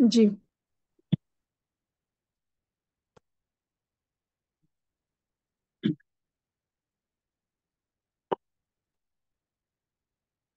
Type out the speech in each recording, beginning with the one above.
جی.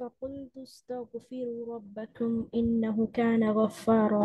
فقلت استغفروا ربكم إنه كان غفارا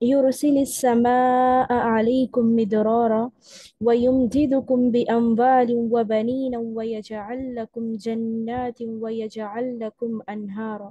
يرسل السماء عليكم مدرارا ويمددكم بأموال وبنين ويجعل لكم جنات ويجعل لكم أنهارا.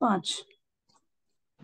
5।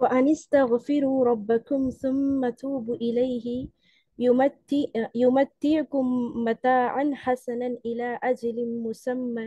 وأن استغفروا ربكم ثم توبوا إليه يمتعكم متاعا حسنا إلى أجل مسمى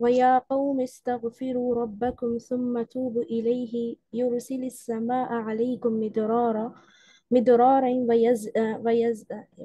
ويا قوم استغفروا ربكم ثم توبوا إليه يرسل السماء عليكم مدرارا ويزدكم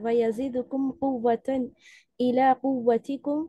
ويزدكم قوة إلى قوتكم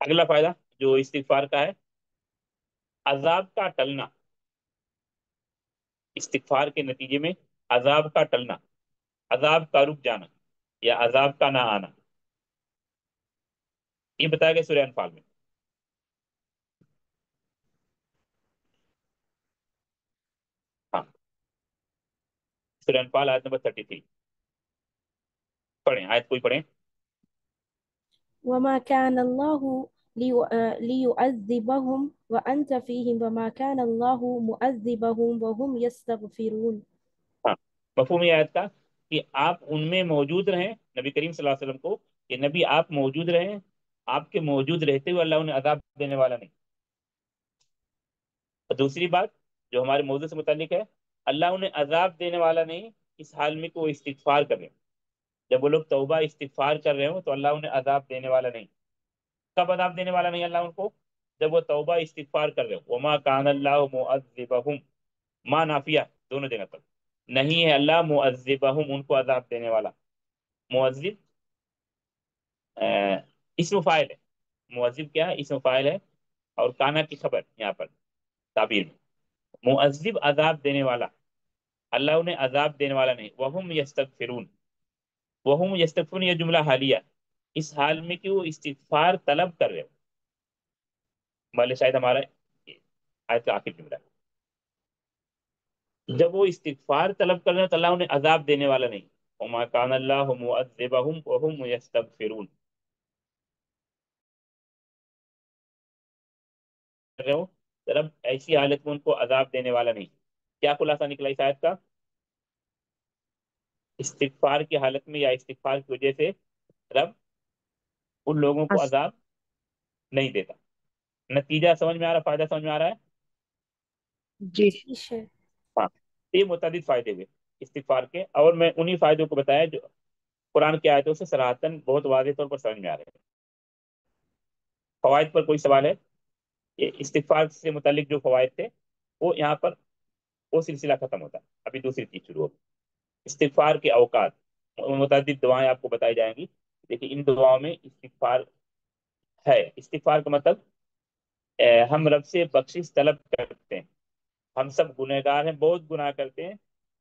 اگلا فائدہ جو استغفار کا ہے، عذاب کا ٹلنا، استغفار کے نتیجے میں عذاب کا ٹلنا، عذاب کا رک جانا یا عذاب کا نہ آنا، یہ بتایا گیا سورہ انفال میں. ہاں، سورہ انفال آیت نمبر 33. پڑھیں آیت، کوئی پڑھیں. وما كان الله ليعذبهم وأنت فيهم وما كان الله معذبهم وهم يستغفرون. ہاں، مفہوم یہ آیت کا کہ آپ ان میں موجود رہیں، نبی کریم صلی اللہ علیہ وسلم کو، کہ نبی آپ موجود رہیں، آپ کے موجود رہتے ہوئے اللہ انہیں عذاب دینے والا نہیں. اور دوسری بات جو ہمارے موضوع سے متعلق ہے، اللہ انہیں عذاب دینے والا نہیں اس حال میں کہ وہ استغفار کر رہے ہیں. جب وہ لوگ توبہ استغفار کر رہے ہوں تو اللہ انہیں عذاب دینے والا نہیں. کب عذاب دینے والا نہیں اللہ ان کو؟ جب وہ توبہ استغفار کر رہے ہوں. وما کان اللہ معذبہم، ما نافیہ دونوں جگہ پر، نہیں ہے اللہ معذبہم ان کو عذاب دینے والا. معذب اسم فاعل ہے، معذب کیا ہے؟ اسم فاعل ہے، اور کانا کی خبر یہاں پر تعبیر میں. معذب عذاب دینے والا، اللہ انہیں عذاب دینے والا نہیں. وہم یستغفرون، وہم یستغفرون یہ جملہ حالیہ، اس حال میں کہ وہ استغفار طلب کر رہے ہو. مال شاید ہمارا آیت کا آخر جملہ ہے. جب وہ استغفار طلب کر رہے ہیں تو اللہ انہیں عذاب دینے والا نہیں. وما کان اللہ معذبہم وہم یستغفرون کر رہے ہو، رب ایسی حالت میں ان کو عذاب دینے والا نہیں. کیا خلاصہ نکلا اس آیت کا؟ استغفار کی حالت میں یا استغفار کی وجہ سے رب ان لوگوں کو عذاب نہیں دیتا. نتیجہ سمجھ میں آ رہا، فائدہ سمجھ میں آ رہا ہے؟ جی. ٹھیک ہے. ہاں، یہ متعدد فائدے ہوئے استغفار کے، اور میں انہی فائدوں کو بتایا جو قرآن کی آیتوں سے صراحتاً بہت واضح طور پر سمجھ میں آ رہے ہیں. فوائد پر کوئی سوال ہے؟ یہ استغفار سے متعلق جو فوائد تھے وہ یہاں پر وہ سلسلہ ختم ہوتا ہے، ابھی دوسری چیز شروع ہوگی. استغفار کے اوقات، متعدد دعائیں آپ کو بتائی جائیں گی. دیکھیے ان دعاؤں میں استغفار ہے. استغفار کا مطلب ہم رب سے بخشش طلب کرتے ہیں. ہم سب گنہگار ہیں، بہت گناہ کرتے ہیں،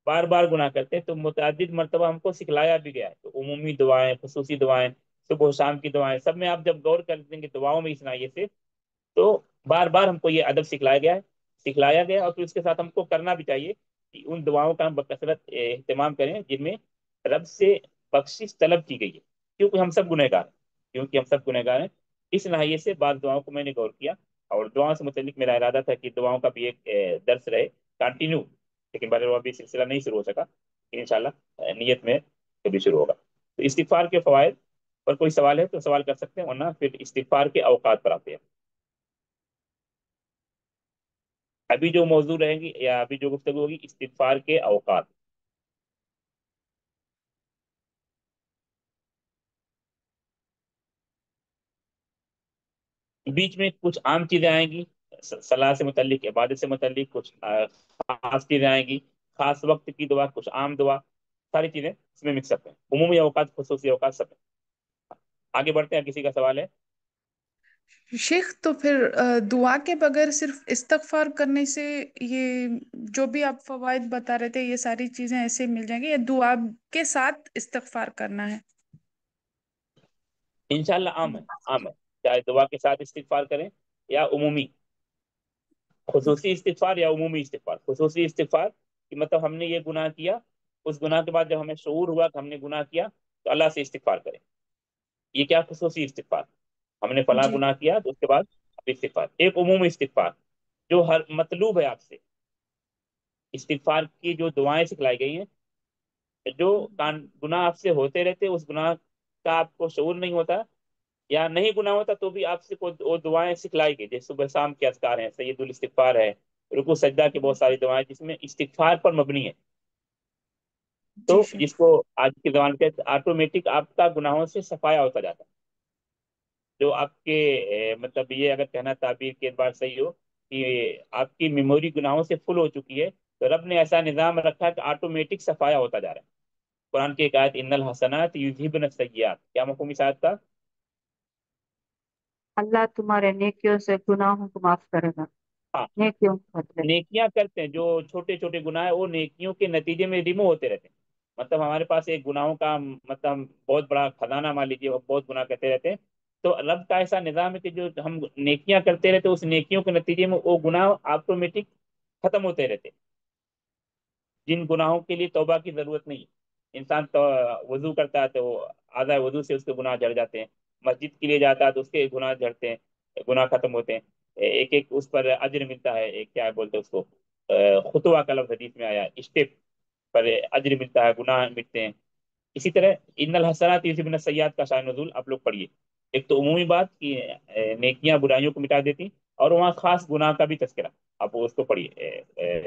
بار بار گناہ کرتے ہیں، تو متعدد مرتبہ ہم کو سکھلایا بھی گیا ہے. تو عمومی دعائیں، خصوصی دعائیں، صبح و شام کی دعائیں، سب میں آپ جب غور کر دیں گے دعاؤں میں اس ناحیے سے، تو بار بار ہم کو یہ ادب سکھلایا گیا اور پھر اس کے ساتھ ہم کو کرنا بھی چاہیے کہ ان دعاؤں کا ہم بکثرت اہتمام کریں جن میں رب سے بخشش طلب کی گئی ہے. کیونکہ ہم سب گنہگار ہیں. اس ناحیے سے بعض دعاؤں کو میں نے غور کیا، اور دعاؤں سے متعلق میرا ارادہ تھا کہ دعاؤں کا بھی ایک درس رہے کنٹینیو، لیکن بارے وہ ابھی سلسلہ نہیں شروع ہو سکا. انشاءاللہ نیت میں کبھی شروع ہوگا. تو استغفار کے فوائد پر کوئی سوال ہے تو سوال کر سکتے ہیں، ورنہ پھر استغفار کے اوقات پر آتے ہیں. ابھی جو موضوع رہیں گی یا ابھی جو گفتگو ہوگی استغفار کے اوقات. بیچ میں کچھ عام چیزیں آئیں گی، صلاح سے متعلق، عبادت سے متعلق کچھ خاص چیزیں آئیں گی، خاص وقت کی دعا، کچھ عام دعا، ساری چیزیں اس میں مکس اپ ہیں، عمومی اوقات خصوصی اوقات سب ہیں. آگے بڑھتے ہیں، کسی کا سوال ہے؟ شیخ تو پھر دعا کے بغیر صرف استغفار کرنے سے یہ جو بھی آپ فوائد بتا رہے تھے یہ ساری چیزیں ایسے مل جائیں گی، یا دعا کے ساتھ استغفار کرنا ہے؟ انشاءاللہ عام ہے، عام ہے، چاہے دعا کے ساتھ استغفار کریں یا عمومی. خصوصی استغفار یا عمومی استغفار. خصوصی استغفار کہ مطلب ہم نے یہ گناہ کیا، اس گناہ کے بعد جب ہمیں شعور ہوا کہ ہم نے گناہ کیا تو اللہ سے استغفار کریں. یہ کیا خصوصی استغفار؟ ہم نے فلاں جی گناہ کیا تو اس کے بعد اب استغفار. ایک عمومی استغفار جو ہر مطلوب ہے آپ سے. استغفار کی جو دعائیں سکھلائی گئی ہیں، جو گناہ آپ سے ہوتے رہتے، اس گناہ کا آپ کو شعور نہیں ہوتا یا نہیں گناہ ہوتا تو بھی آپ سے وہ دعائیں سکھلائی گئی، جیسے صبح شام کے اذکار ہیں، سید الاستغفار ہے، رکوع سجدہ کی بہت ساری دعائیں جس میں استغفار پر مبنی ہے. تو جی شیخ. جس کو آج کے زمانے کے آٹومیٹک آپ کا گناہوں سے صفایا ہوتا جاتا ہے. جو آپ کے مطلب یہ اگر کہنا تعبیر کے اعتبار صحیح ہو کہ آپ کی میموری گناہوں سے فل ہو چکی ہے، تو رب نے ایسا نظام رکھا کہ آٹومیٹک صفایا ہوتا جا رہا ہے. قرآن کی ایک آیت ان الحسنات یذہبن السیئات، کیا مفہوم اس آیت کا؟ اللہ تمہارے نیکیوں سے گناہوں کو معاف کرے گا، ہاں، نیکیوں کے بدلے۔ نیکیاں کرتے ہیں، جو چھوٹے چھوٹے گناہ ہیں وہ نیکیوں کے نتیجے میں ریمو ہوتے رہتے ہیں. مطلب ہمارے پاس ایک گناہوں کا مطلب بہت بڑا خزانہ مان لیجیے، اور بہت گناہ کرتے رہتے ہیں. تو رب کا ایسا نظام ہے کہ جو ہم نیکیاں کرتے رہتے اس نیکیوں کے نتیجے میں وہ گناہ آٹومیٹک ختم ہوتے رہتے. جن گناہوں کے لیے توبہ کی ضرورت نہیں. انسان تو وضو کرتا ہے تو آدھا وضو سے اس کے گناہ جھڑ جاتے ہیں. مسجد کے لیے جاتا ہے تو اس کے گناہ جھڑتے ہیں، گناہ ختم ہوتے ہیں. ایک ایک اس پر اجر ملتا ہے، ایک کیا بولتے ہیں اس کو، خطوہ کا لفظ حدیث میں آیا، اسٹیپ پر اجر ملتا ہے، گناہ مٹتے ہیں. اسی طرح ان الحسنات یذهبن السیئات کا شان نزول آپ لوگ پڑھیے. ایک تو عمومی بات کہ نیکیاں برائیوں کو مٹا دیتی، اور وہاں خاص گناہ کا بھی تذکرہ. آپ اس کو پڑھیے،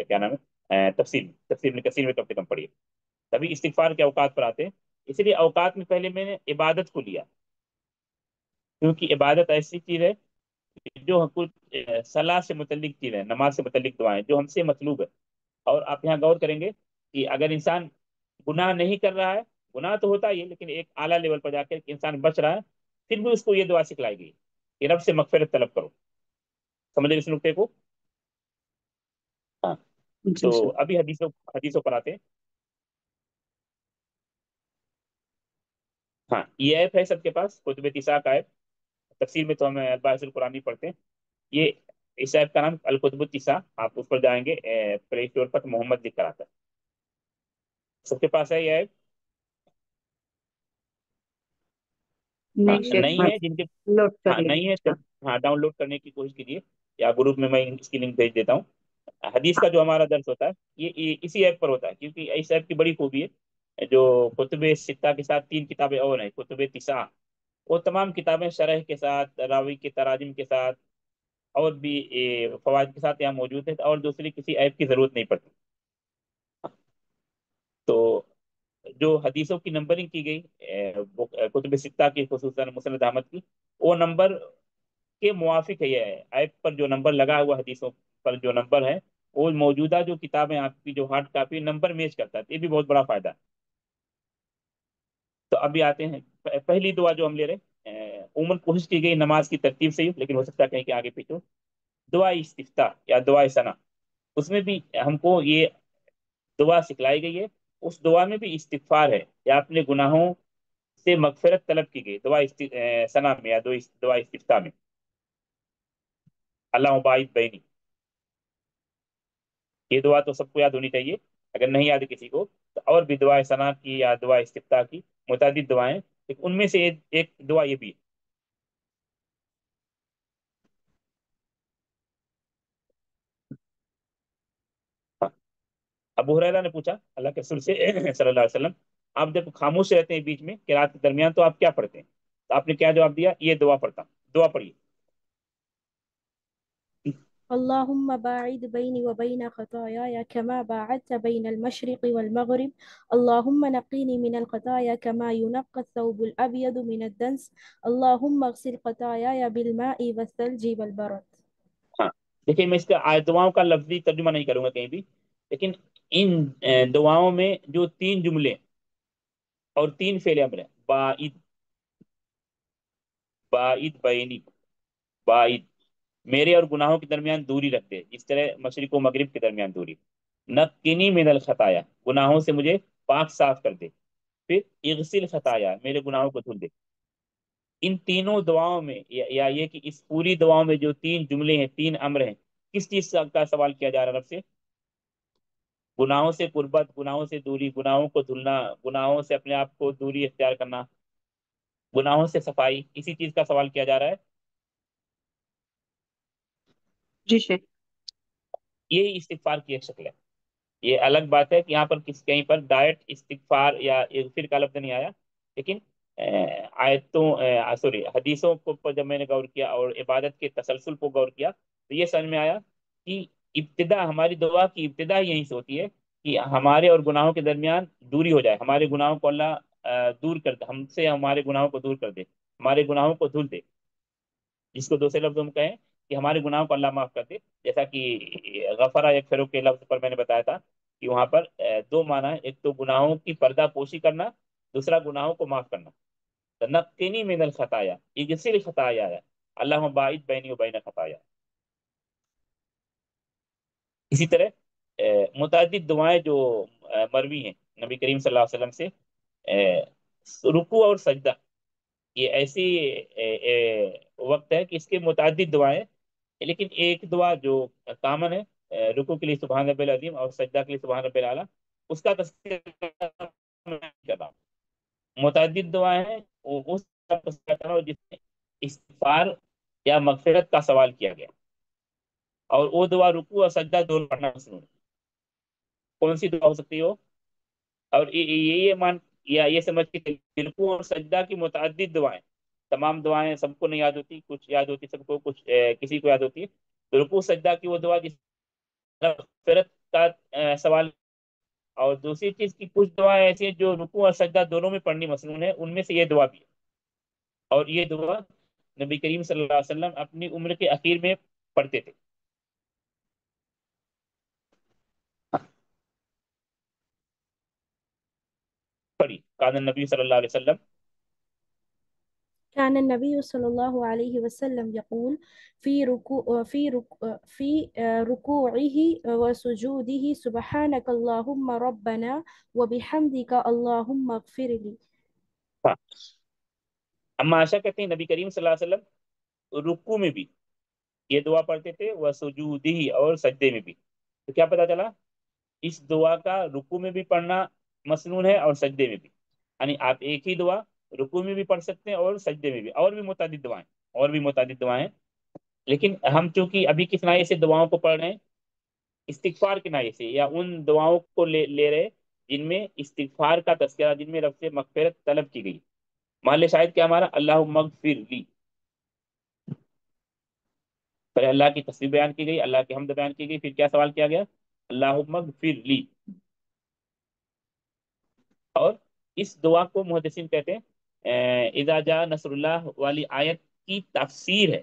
کیا نام ہے، تفسیر ابن کثیر میں کم سے کم پڑھیے. تبھی استغفار کے اوقات پر آتے ہیں. اس لیے اوقات میں پہلے میں نے عبادت کو لیا، کیونکہ عبادت ایسی چیز ہے جو کچھ صلاح سے متعلق چیز ہے، نماز سے متعلق دعائیں جو ہم سے مطلوب ہے. اور آپ یہاں غور کریں گے کہ اگر انسان گناہ نہیں کر رہا ہے، گناہ تو ہوتا ہی ہے لیکن ایک اعلیٰ لیول پر جا کے انسان بچ رہا ہے، پھر بھی اس کو یہ دعا سکھلائی گئی کہ رب سے مغفرت طلب کرو. سمجھ اس نقطے کو؟ ہاں. جی تو سر۔ ابھی حدیثوں پر آتے ہیں. ہاں، یہ ایپ ہے سب کے پاس، کتب تساء کا ایپ. تفسیر میں تو ہم الباحث القرآنی پڑھتے ہیں. یہ اس ایپ کا نام الکتب التساء. آپ اس پر جائیں گے، پلے اسٹور پر محمد لکھ کر آتا ہے. سب کے پاس ہے یہ ایپ؟ ہاں، نہیں شیخ، نہیں میں ہے جن کے، لوڈ کر ہاں لیں گے نہیں ہے تو انشاءاللہ۔ ہاں ڈاؤن لوڈ کرنے کی کوشش کیجیے، یا گروپ میں اس کی لنک بھیج دیتا ہوں. حدیث کا جو ہمارا درس ہوتا ہے یہ اسی ایپ پر ہوتا ہے، کیونکہ اس ایپ کی بڑی خوبی ہے. جو کتب ستہ کے ساتھ تین کتابیں اور ہیں کتب تساء، وہ تمام کتابیں شرح کے ساتھ، راوی کے تراجم کے ساتھ، اور بھی فوائد کے ساتھ یہاں موجود ہے، اور دوسری کسی ایپ کی ضرورت نہیں پڑتی. تو جو حدیثوں کی نمبرنگ کی گئی کتب ستہ کی، خصوصاً مسند احمد کی، وہ نمبر کے موافق ہے. یہ ایپ پر جو نمبر لگا ہوا حدیثوں پر جو نمبر ہے، وہ موجودہ جو کتابیں آپ کی جو ہارڈ کاپی نمبر میچ کرتا ہے. یہ بھی بہت بڑا فائدہ ہے. تو ابھی آتے ہیں پہلی دعا جو ہم لے رہے ہیں. عموماً کوشش کی گئی نماز کی ترتیب سے ہی، لیکن ہو سکتا ہے کہیں کہ آگے پیچھے ہو. دعا استفتاح یا دعا ثنا، اس میں بھی ہم کو یہ دعا سکھلائی گئی ہے. اس دعا میں بھی استغفار ہے، یا اپنے گناہوں سے مغفرت طلب کی گئی. ثنا میں یا دعا استفتاح میں اللہ باعث بینی، یہ دعا تو سب کو یاد ہونی چاہیے. اگر نہیں یاد کسی کو تو اور بھی دعا ثنا کی یا دعا استفتاح کی متعدد دعائیں، لیکن ان میں سے ایک دعا یہ بھی ہے. ہاں. ابو ہریرہ نے پوچھا اللہ کے رسول سے صلی اللہ علیہ وسلم، آپ جب خاموش رہتے ہیں بیچ میں قرات کے درمیان تو آپ کیا پڑھتے ہیں؟ تو آپ نے کیا جواب دیا؟ یہ دعا پڑھتا ہوں. دعا پڑھیے. اللهم باعد بيني وبين خطاياي كما باعدت بين المشرق والمغرب. اللهم نقيني من الخطايا كما ينقى الثوب الأبيض من الدنس. اللهم اغسل خطاياي بالماء والثلج والبرد. ہاں، دیکھیے میں اس کا دعاؤں کا لفظی ترجمہ نہیں کروں گا کہیں بھی، لیکن ان دعاؤں میں جو تین جملے اور تین فعل امر ہیں، باعد، باعد بینی، باعد میرے اور گناہوں کے درمیان دوری رکھ دے، جس طرح مشرق و مغرب کے درمیان دوری. نقنی من الخطایا، گناہوں سے مجھے پاک صاف کر دے. پھر اغسل خطایا، میرے گناہوں کو دھل دے. ان تینوں دعاؤں میں یا یہ کہ اس پوری دعاؤں میں جو تین جملے ہیں، تین امر ہیں، کس چیز کا سوال کیا جا رہا ہے رب سے؟ گناہوں سے قربت، گناہوں سے دوری، گناہوں کو دھلنا، گناہوں سے اپنے آپ کو دوری اختیار کرنا، گناہوں سے صفائی، اسی چیز کا سوال کیا جا رہا ہے. جی شیخ۔ یہی استغفار کی ایک شکل ہے. یہ الگ بات ہے کہ یہاں پر کہیں پر ڈائریکٹ استغفار یا اغفر کا لفظ نہیں آیا، لیکن آیتوں سوری حدیثوں کو پر جب میں نے غور کیا اور عبادت کے تسلسل کو غور کیا تو یہ سمجھ میں آیا کہ ابتدا، ہماری دعا کی ابتدا ہی یہیں سے ہوتی ہے کہ ہمارے اور گناہوں کے درمیان دوری ہو جائے. ہمارے گناہوں کو اللہ دور کر دے، ہم سے ہمارے گناہوں کو دور کر دے، ہمارے گناہوں کو دھل دے. جس کو دوسرے لفظوں میں کہیں کہ ہمارے گناہوں کو اللہ معاف کر دے. جیسا کہ غفرہ یغفر کے لفظ پر میں نے بتایا تھا کہ وہاں پر دو معنی ہیں، ایک تو گناہوں کی پردہ پوشی کرنا، دوسرا گناہوں کو معاف کرنا. نقنی من الخطایا، اغسل خطایا، اللہم باعث بینی و بین خطایا۔ اسی طرح متعدد دعائیں جو مروی ہیں نبی کریم صلی اللہ علیہ وسلم سے، رکوع اور سجدہ یہ ایسی وقت ہے کہ اس کے متعدد دعائیں، لیکن ایک دعا جو کامن ہے، رکوع کے لیے سبحان ربی العظیم اور سجدہ کے لیے سبحان ربی الاعلیٰ، اس کا تذکرہ میں نہیں کر رہا ہوں۔ متعدد دعائیں ہیں وہ اس کا تذکرہ کر رہا ہوں جس میں استغفار یا مغفرت کا سوال کیا گیا، اور وہ دعا رکوع اور سجدہ دونوں پڑھنا مسنون ہے۔ کون سی دعا ہو سکتی ہو؟ اور یہ مان یا یہ سمجھ کے رکوع اور سجدہ کی متعدد دعائیں، تمام دعائیں سب کو نہیں یاد ہوتی، کچھ یاد ہوتی سب کو، کچھ کسی کو یاد ہوتی ہے، تو رکوع سجدہ کی وہ دعا جس میں مغفرت کا سوال، اور دوسری چیز کی کچھ دعائیں ایسی ہیں جو رکوع اور سجدہ دونوں میں پڑھنی مسنون ہے، ان میں سے یہ دعا بھی ہے۔ اور یہ دعا نبی کریم صلی اللہ علیہ وسلم اپنی عمر کے اخیر میں پڑھتے تھے۔ پڑھی کان النبی صلی اللہ علیہ وسلم كان النبي صلى الله عليه وسلم يقول في ركوعه وسجوده سبحانك اللهم ربنا وبحمدك اللهم اغفر لي. ہاں، اما عائشہ کہتے ہیں نبی کریم صلی اللہ علیہ وسلم رکوع میں بھی یہ دعا پڑھتے تھے، وہ سجودی اور سجدے میں بھی۔ تو کیا پتا چلا؟ اس دعا کا رکوع میں بھی پڑھنا مسنون ہے اور سجدے میں بھی، یعنی آپ ایک ہی دعا رکوع میں بھی پڑھ سکتے ہیں اور سجدے میں بھی، اور بھی متعدد دعائیں، اور بھی متعدد دعائیں۔ لیکن ہم چونکہ ابھی کس نائے سے دعاؤں کو پڑھ رہے ہیں؟ استغفار کے نائے سے، یا ان دعاؤں کو لے رہے جن میں استغفار کا تذکرہ، جن میں رب سے مغفرت طلب کی گئی۔ مان لے شاید کیا ہمارا اللہم اغفر لی، پہلے اللہ کی تصویر بیان کی گئی، اللہ کی حمد بیان کی گئی، پھر کیا سوال کیا گیا؟ اللہم اغفر لی۔ اور اس دعا کو محدثین کہتے ہیں اذا جاء نصر اللہ والی آیت کی تفسیر ہے۔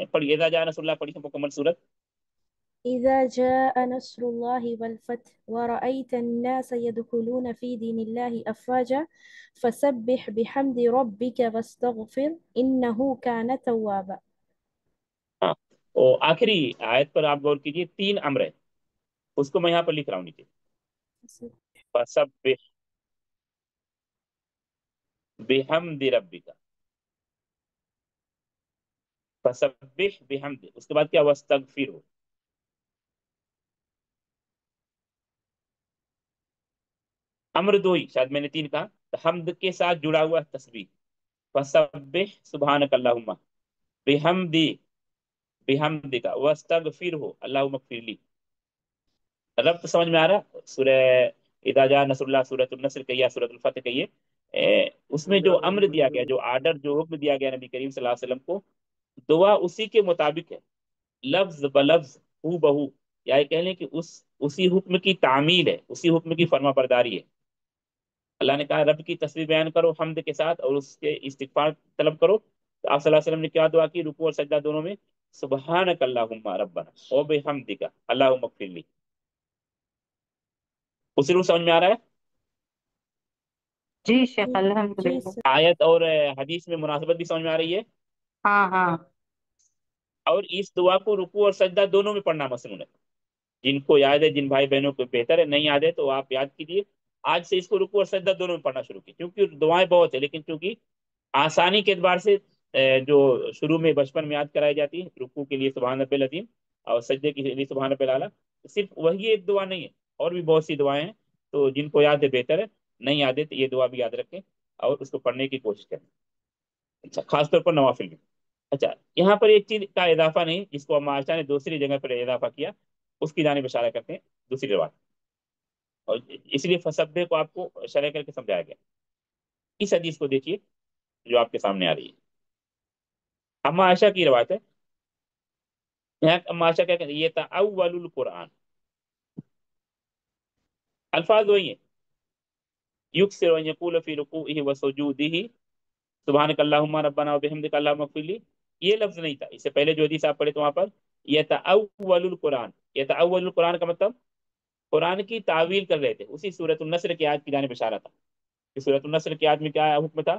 پڑھیے اذا جاء نصر اللہ، پڑھیے مکمل صورت۔ إذا جاء نصر الله والفتح ورأيت الناس يدخلون في دين الله أفواجا فسبح بحمد ربك واستغفر إنه كان توابا. ہاں، اور آخری آیت پر آپ غور کیجئے، 3 امر ہے، اس کو میں یہاں پر لکھ رہا ہوں نیچے۔ فسبح بحمد ربک، فسبح بحمد، اس کے بعد کیا؟ واستغفر ہو۔ امر 2 ہی، شاید میں نے 3 کہا، حمد کے ساتھ جڑا ہوا تسبیح، فسبح سبحانک اللہم بحمدی، بحمدک واستغفر ہو اللہم اغفر لی۔ رب تو سمجھ میں آ رہا؟ سورہ اذا جاء نصر اللہ، سورۃ النصر کہیے، سورۃ الفتح کہیے، اس میں جو امر دیا گیا، جو آرڈر، جو حکم دیا گیا نبی کریم صلی اللہ علیہ وسلم کو، دعا اسی کے مطابق ہے، لفظ بلفظ ہو بہو، یا یہ کہہ لیں کہ اسی حکم کی تعمیل ہے، اسی حکم کی فرما برداری ہے۔ اللہ نے کہا رب کی تصویر بیان کرو حمد کے ساتھ اور اس کے استغفار طلب کرو، تو آپ صلی اللہ علیہ وسلم نے کیا دعا کی رکوع اور سجدہ دونوں میں؟ سبحانک اللہم ربنا و بحمدک اللہم اغفر لی۔ اسی روح سمجھ میں آ رہا ہے؟ جی شیخ جی الحمدللہ۔ سر. آیت اور حدیث میں مناسبت بھی سمجھ میں آ رہی ہے؟ ہاں ہاں اور اس دعا کو رکوع اور سجدہ دونوں میں پڑھنا مسنون ہے۔ جن کو یاد ہے، جن بھائی بہنوں کو بہتر ہے، نہیں یاد ہے تو آپ یاد کیجیے، آج سے اس کو رکوع اور سجدہ دونوں میں پڑھنا شروع کی، کیونکہ دعائیں بہت ہیں، لیکن چونکہ آسانی کے اعتبار سے جو شروع میں بچپن میں یاد کرائی جاتی ہے، رکوع کے لیے سبحان ربی العظیم اور سجدے کے لیے سبحان ربی الاعلیٰ، صرف وہی ایک دعا نہیں ہے، اور بھی بہت سی دعائیں ہیں، تو جن کو یاد ہے بہتر ہے، نہیں یاد ہے تو یہ دعا بھی یاد رکھیں اور اس کو پڑھنے کی کوشش کریں، اچھا، خاص طور پر نوافل میں۔ اچھا، یہاں پر ایک چیز کا اضافہ نہیں جس کو معاشرہ نے دوسری جگہ پر اضافہ کیا، اس کی جانب اشارہ کرتے ہیں دوسری روایت، اور اس لیے فسبح کو آپ کو شرح کر کے سمجھایا گیا۔ اس حدیث کو دیکھیے جو آپ کے سامنے آ رہی ہے، اما عائشہ کی روایت ہے۔ یہاں اما عائشہ کیا کہتے ہیں؟ یہ تاول القرآن، الفاظ وہی ہیں، یکسر ان یقول فی رکوعہ وسجودہ سبحانک اللہم ربنا وبحمدک اللہم اغفر لی، یہ لفظ نہیں تھا۔ اس سے پہلے جو حدیث آپ پڑھے تو وہاں پر یتأول القرآن، یتأول القرآن کا مطلب قرآن کی تعویل کر رہے تھے، اسی سورۃ النصر کی آیت کی جانب اشارہ تھا کہ سورۃ النصر کی آیت میں کیا حکم تھا؟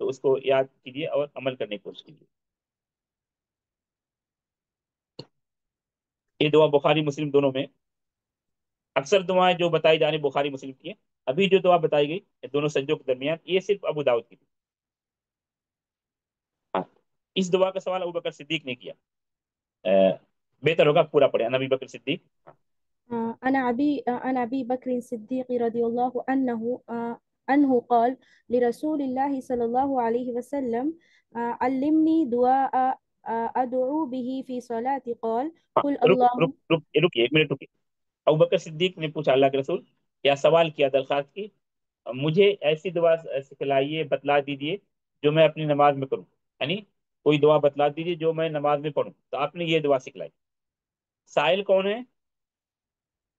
تو اس کو یاد کیجیے اور عمل کرنے کی کوشش کیجیے. یہ دعا بخاری مسلم دونوں میں. اکثر دعائیں جو بتائی جا رہی بخاری مسلم کی ہیں. ابھی جو دعا بتائی گئی دونوں سجدوں کے درمیان یہ صرف ابو داؤد کی تھی. ہاں اس دعا کا سوال ابو بکر صدیق نے کیا. آ، بہتر ہوگا پورا پڑھے. نبی بکر صدیق. عن أبي بكر الصديق رضي الله عنه قال لرسول الله صلى الله عليه وسلم علمني دعاء أدعو به في صلاتي قال ہاں قل رک اللهم. رک رک رکیے ایک منٹ رکیے. ابو بکر صدیق نے پوچھا اللہ کے رسول کیا سوال کیا درخواست کی مجھے ایسی دعا سکھلائیے بتلا دیجیے جو میں اپنی نماز میں کروں. یعنی کوئی دعا بتلا دیجیے جو میں نماز میں پڑھوں. تو آپ نے یہ دعا سکھلائی. سائل کون ہے؟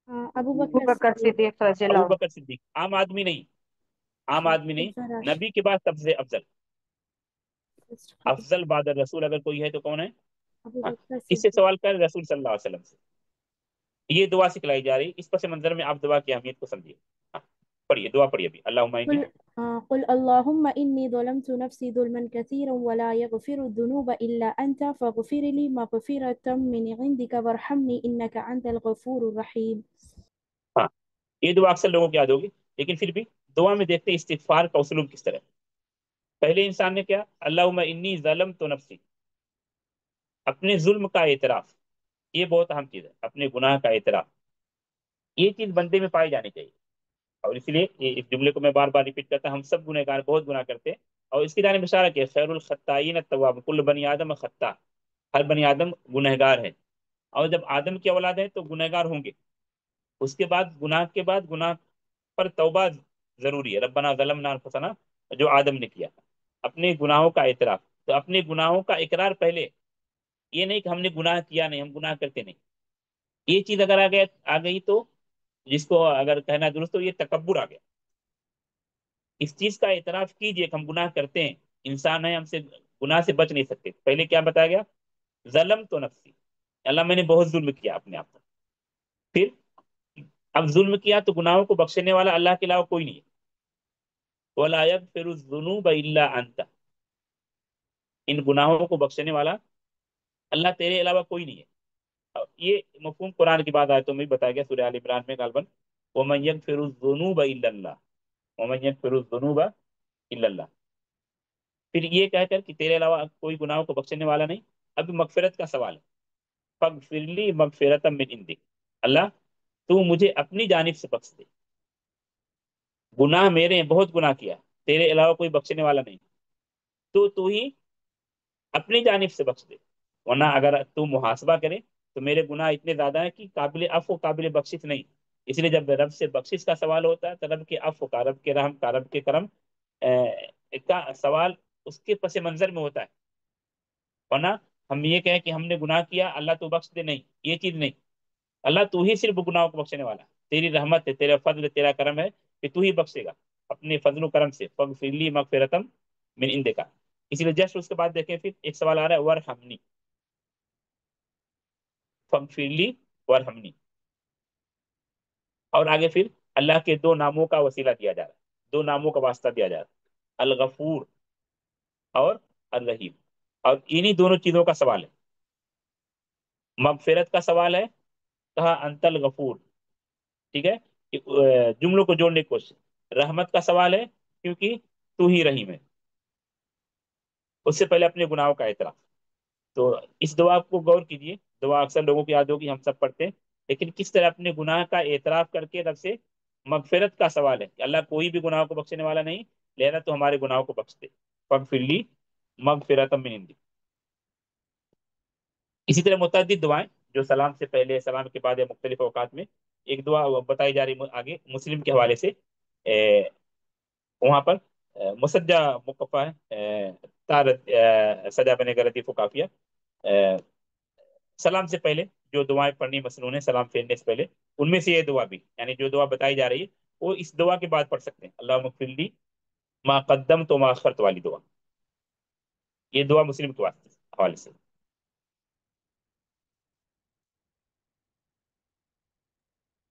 أبو ابو بكر بکر الصديق. صدیق رضی ابو اللہ عنہ. بکر صدیق. عام آدمی نہیں. عام آدمی نہیں. الفراش. نبی کے بعد سب سے افضل. افضل بعد الرسول اگر کوئی ہے تو کون ہے؟ أبو ہاں بكر اس سے الصديق. سوال کر رسول صلی اللہ علیہ وسلم سے. یہ دعا سکھلائی جا رہی. اس پس منظر میں آپ دعا کی اہمیت کو سمجھیے. ہاں پڑھیے دعا پڑھیے ابھی. اللہم انی. قل اللهم إني ظلمت نفسي ظلما كثيرا ولا يغفر الذنوب إلا أنت فاغفر لي مغفرة من عندك وارحمني إنك أنت الغفور الرحيم. ہاں یہ دعا اکثر لوگوں کی یاد ہوگی لیکن پھر بھی دعا میں دیکھتے ہیں استغفار کا اسلوب کس طرح ہے. پہلے انسان نے کیا اللہم انی ظلمت نفسی. اپنے ظلم کا اعتراف. یہ بہت اہم چیز ہے. اپنے گناہ کا اعتراف یہ چیز بندے میں پائی جانی چاہیے. اور اس لیے اس جملے کو میں بار بار ریپیٹ کرتا ہوں. ہم سب گنہ گار بہت گناہ کرتے ہیں اور اس کی جانب اشارہ کیا خیر الخطائین التواب. کل بنی آدم خطا. ہر بنی آدم گنہگار ہے اور جب آدم کی اولاد ہے تو گنہگار ہوں گے. اس کے بعد گناہ پر توبہ ضروری ہے. ربنا ظلمنا انفسنا جو آدم نے کیا اپنے گناہوں کا اعتراف. تو اپنے گناہوں کا اقرار پہلے. یہ نہیں کہ ہم نے گناہ کیا نہیں ہم گناہ کرتے نہیں. یہ چیز اگر آ گئی تو جس کو اگر کہنا درست ہو یہ تکبر آ گیا. اس چیز کا اعتراف کیجئے کہ ہم گناہ کرتے ہیں. انسان ہے ہم سے گناہ سے بچ نہیں سکتے. پہلے کیا بتایا گیا ظلم تو نفسی. اللہ میں نے بہت ظلم کیا اپنے آپ کو. پھر اب ظلم کیا تو گناہوں کو بخشنے والا اللہ کے علاوہ کوئی نہیں ہے. وَلَا يَغْفِرُ الذُّنُوبَ إِلَّا أَنْتَ. ان گناہوں کو بخشنے والا اللہ تیرے علاوہ کوئی نہیں ہے. یہ مفہوم قرآن کی بات آیتوں میں بھی بتایا گیا. سورہ آل عمران میں غالباً وَمَن يَغْفِرُ الذُّنُوبَ إِلَّا اللَّهُ وَمَن يَغْفِرُ الذُّنُوبَ إِلَّا اللَّهُ. پھر یہ کہہ کر کہ تیرے علاوہ کوئی گناہوں کو بخشنے والا نہیں. اب مغفرت کا سوال ہے. فَاغْفِرْ لِي مَغْفِرَةً مِّنْ عِندِكَ. اللہ تو مجھے اپنی جانب سے بخش دے. گناہ میرے ہیں بہت گناہ کیا تیرے علاوہ کوئی بخشنے والا نہیں. تو ہی اپنی جانب سے بخش دے. ورنہ اگر تو محاسبہ کرے تو میرے گناہ اتنے زیادہ ہیں کہ قابل عفو قابل بخشش نہیں. اس لیے جب رب سے بخشش کا سوال ہوتا ہے تو رب کے عفو کا رب کے رحم کا رب کے کرم کا سوال اس کے پس منظر میں ہوتا ہے. ورنہ ہم یہ کہیں کہ ہم نے گناہ کیا اللہ تو بخش دے نہیں. یہ چیز نہیں. اللہ تو ہی صرف گناہوں کو بخشنے والا ہے. تیری رحمت ہے تیرا فضل تیرا کرم ہے کہ تو ہی بخشے گا اپنے فضل و کرم سے. فَاغْفِرْ لِي مَغْفِرَةً مِّنْ عِندِكَ. اسی لیے جسٹ اس کے بعد دیکھیں پھر ایک سوال آ رہا ہے وَارْحَمْنِی. فَاغْفِرْ لِی وَارْحَمْنِی. اور آگے پھر اللہ کے دو ناموں کا وسیلہ دیا جا رہا ہے. دو ناموں کا واسطہ دیا جا رہا ہے الغفور اور الرحیم. اور انہی دونوں چیزوں کا سوال ہے. مغفرت کا سوال ہے کہا انت الغفور. ٹھیک ہے جملوں کو جوڑنے کی کوشش. رحمت کا سوال ہے کیونکہ تو ہی رحیم ہے. اس سے پہلے اپنے گناہوں کا اعتراف. تو اس دعا کو غور کیجیے. دعا اکثر لوگوں کی یاد ہوگی ہم سب پڑھتے ہیں لیکن کس طرح اپنے گناہ کا اعتراف کر کے رب سے مغفرت کا سوال ہے کہ اللہ کوئی بھی گناہ کو بخشنے والا نہیں لہذا تو ہمارے گناہوں کو بخش دے. فاغفر لی مغفرۃ من عندک. اسی طرح متعدد دعائیں جو سلام سے پہلے سلام کے بعد یا مختلف اوقات میں. ایک دعا بتائی جا رہی آگے مسلم کے حوالے سے. وہاں پر مسجہ مقفع ہے تارت سجا بنے کا لطیف و کافیہ. سلام سے پہلے جو دعائیں پڑھنی مسنون ہے سلام پھیرنے سے پہلے ان میں سے یہ دعا بھی یعنی جو دعا بتائی جا رہی ہے وہ اس دعا کے بعد پڑھ سکتے ہیں. اللہم اغفر لی ما قدمت وما اخرت والی دعا. یہ دعا مسلم کے حوالے سے.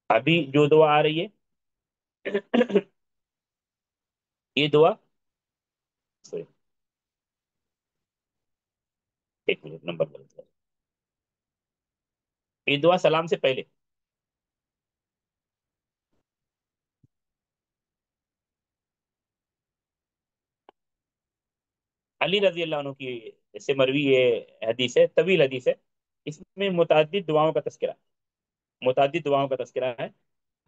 ابھی جو دعا آ رہی ہے یہ دعا سوری ایک منٹ، نمبر غلط ہے، یہ دعا سلام سے پہلے. علی رضی اللہ عنہ کی سے مروی یہ حدیث ہے، طویل حدیث ہے. اس میں متعدد دعاؤں کا تذکرہ، متعدد دعاؤں کا تذکرہ ہے.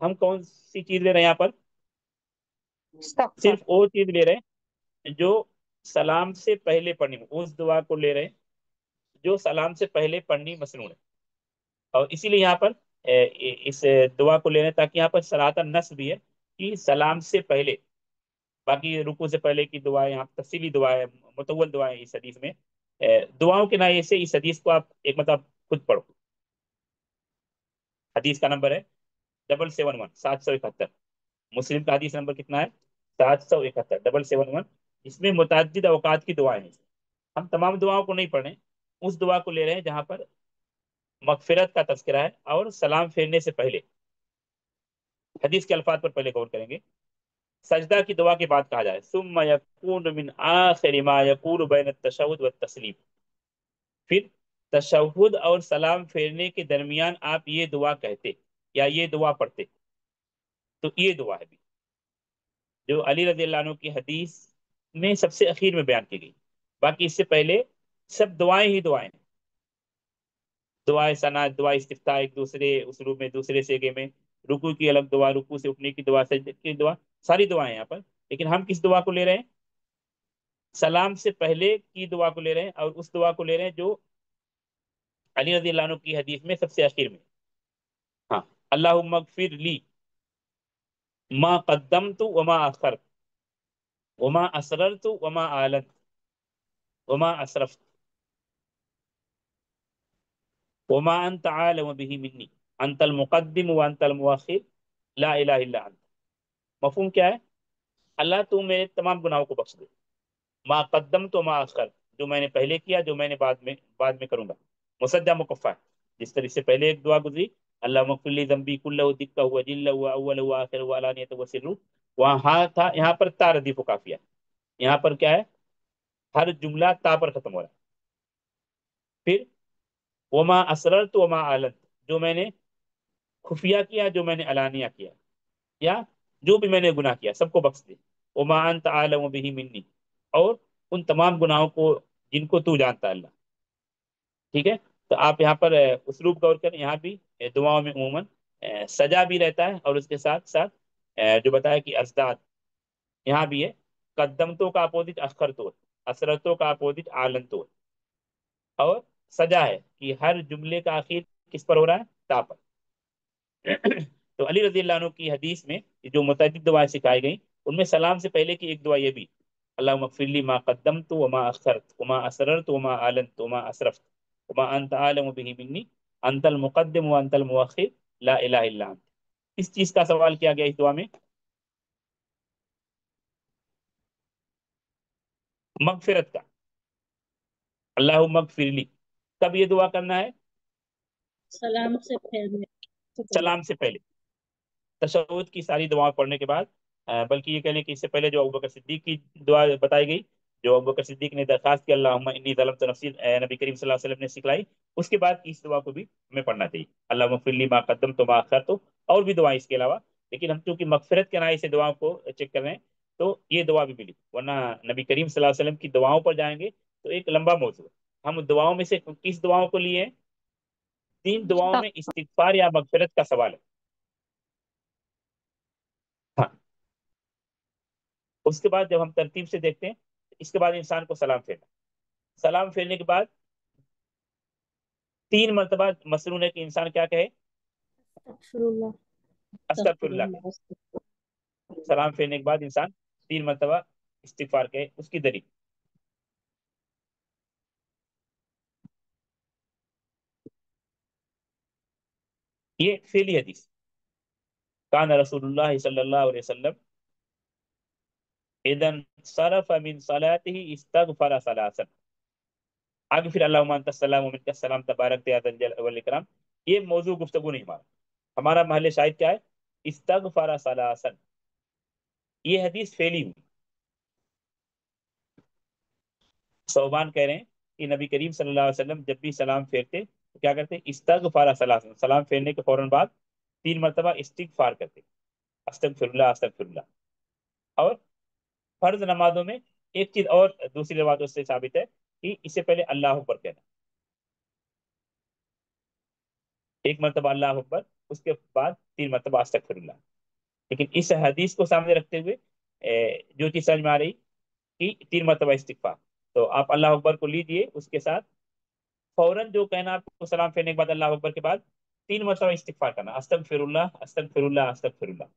ہم کون سی چیز لے رہے ہیں یہاں پر؟ استغفر. صرف وہ چیز لے رہے ہیں جو سلام سے پہلے پڑھنی، اس دعا کو لے رہے ہیں جو سلام سے پہلے پڑھنی مسنون ہے. اور اسی لیے یہاں پر اس دعا کو لے رہے ہیں تاکہ یہاں پر صراط النص بھی ہے کہ سلام سے پہلے. باقی رکوع سے پہلے کی دعا ہے، یہاں تفصیلی دعا ہے، مطول دعا ہے اس حدیث میں. دعاؤں کے نائے سے اس حدیث کو آپ ایک مطلب خود پڑھو. حدیث کا نمبر ہے 771 771. مسلم کا حدیث نمبر کتنا ہے؟ 771 771. اس میں متعدد اوقات کی دعائیں ہیں. ہم تمام دعاؤں کو نہیں پڑھ رہے ہیں، اس دعا کو لے رہے ہیں جہاں پر مغفرت کا تذکرہ ہے اور سلام پھیرنے سے پہلے. حدیث کے الفاظ پر پہلے غور کریں گے. سجدہ کی دعا کے بعد کہا جائے ثم یکون من آخر ما یقول بین التشہد والتسلیم. پھر تشہد اور سلام پھیرنے کے درمیان آپ یہ دعا کہتے یا یہ دعا پڑھتے. تو یہ دعا ہے جو علی رضی اللہ عنہ کی حدیث میں سب سے اخیر میں بیان کی گئی. باقی اس سے پہلے سب دعائیں ہی دعائیں ہیں. دعائیں ثنا، دعا استفتاح ایک دوسرے اسلوب میں دوسرے سیگے میں، رکوع کی الگ دعا، رکوع سے اٹھنے کی دعا، سجدے کی دعا، ساری دعائیں یہاں پر. لیکن ہم کس دعا کو لے رہے ہیں؟ سلام سے پہلے کی دعا کو لے رہے ہیں اور اس دعا کو لے رہے ہیں جو علی رضی اللہ عنہ کی حدیث میں سب سے اخیر میں. ہاں، اللہم اغفر لی ما قدمت وما اخرت وما اسررت وما اعلنت وما اسرفت وما انت عالم به منی انت المقدم وانت المؤخر لا الہ الا انت. مفہوم کیا ہے؟ اللہ تو میرے تمام گناہوں کو بخش دے. ما قدمت وما اخرت، جو میں نے پہلے کیا، جو میں نے بعد میں کروں گا. مسجع مکفہ ہے. جس طرح سے پہلے ایک دعا گزری اللہم اغفر لی ذنبی کلہ دقہ وجلہ واول واخر وعلانیۃ وسر، وہاں ہاں تھا، یہاں پر تا ردیف و قافیہ. یہاں پر کیا ہے؟ ہر جملہ تا پر ختم ہو رہا ہے. پھر وما اسررت وما اعلنت، جو میں نے خفیہ کیا، جو میں نے علانیہ کیا، یا جو بھی میں نے گناہ کیا سب کو بخش دے. وما انت عالم به منی، اور ان تمام گناہوں کو جن کو تو جانتا ہے اللہ. ٹھیک ہے. تو آپ یہاں پر اسلوب غور کریں. یہاں بھی دعاؤں میں عموماً سجا بھی رہتا ہے اور اس کے ساتھ ساتھ جو بتایا کہ ازداد، یہاں بھی ہے قدمتوں کا اپوزٹ اخرتو، اسرتوں کا اپوزٹ آلنتو. اور سجا ہے کہ ہر جملے کا آخر کس پر ہو رہا ہے؟ تا پر. تو علی رضی اللہ عنہ کی حدیث میں جو متعدد دعائیں سکھائی گئیں ان میں سلام سے پہلے کی ایک دعا یہ بھی اللہم اغفر لی ما قدمت وما اخرت وما اسررت وما اعلنت وما اسرفت وما انت عالم به منی انت المقدم وانت المؤخر لا الہ الا انت. اس چیز کا سوال کیا گیا اس دعا میں؟ مغفرت کا. اللہم اغفر لی کب یہ دعا کرنا ہے؟ سلام سے پھیرنے سے پہلے. سلام سے پہلے. تشہد کی ساری دعائیں پڑھنے کے بعد، بلکہ یہ کہنے کہ اس سے پہلے جو ابوبکر صدیق کی دعا بتائی گئی، جو ابوبکر صدیق نے درخواست کی اللہم انی ظلمت نفسی، نبی کریم صلی اللہ علیہ وسلم نے سکھلائی، اس کے بعد اس دعا کو بھی ہمیں پڑھنا چاہیے. اللہم اغفر لی ما قدمت وما اخرت، اور بھی دعائیں اس کے علاوہ. لیکن ہم چونکہ مغفرت کے نائے سے دعاؤں کو چیک کر رہے ہیں تو یہ دعا بھی ملی، ورنہ نبی کریم صلی اللہ علیہ وسلم کی دعاؤں پر جائیں گے تو ایک لمبا موضوع ہے. ہم دعاؤں میں سے کس دعاؤں کو لیے ہیں؟ 3 دعاؤں میں استغفار یا مغفرت کا سوال ہے. ہاں. اس کے بعد جب ہم ترتیب سے دیکھتے ہیں، اس کے بعد انسان کو سلام پھیرنا. سلام پھیرنے کے بعد 3 مرتبہ مسنون ہے کہ انسان کیا کہے؟ استغفر اللہ. استغفر اللہ کہے. سلام پھیرنے کے بعد انسان 3 مرتبہ استغفار کہے. اس کی دلیل یہ فعلی حدیث کان رسول اللہ صلی اللہ علیہ وسلم اذا صرف من صلاته استغفر ثلاثا. آگے پھر اللہم انت السلام ومنک السلام تبارک یا ذا الجلال والاکرام. یہ موضوع گفتگو نہیں ہمارا محل شاہد کیا ہے؟ استغفر ثلاثا. یہ حدیث فعلی ہوئی. صوبان کہہ رہے ہیں کہ نبی کریم صلی اللہ علیہ وسلم جب بھی سلام پھیرتے تو کیا کرتے؟ استغفار ثلاث، سلام پھیرنے کے فوراً بعد 3 مرتبہ استغفار کرتے، استغفر اللہ استغفر اللہ۔ اور فرض نمازوں میں ایک چیز اور دوسری روایتوں سے ثابت ہے کہ اس سے پہلے اللہ اکبر کہنا، 1 مرتبہ اللہ اکبر، اس کے بعد 3 مرتبہ استغفر اللہ۔ لیکن اس حدیث کو سامنے رکھتے ہوئے جو چیز سمجھ میں آ رہی کہ 3 مرتبہ استغفار، تو آپ اللہ اکبر کو لیجئے، اس کے ساتھ فوراً جو کہنا آپ کو سلام پھیرنے کے بعد اللہ اکبر کے بعد 3 مرتبہ استغفار کرنا، استغفر اللہ استغفر اللہ استغفر اللہ۔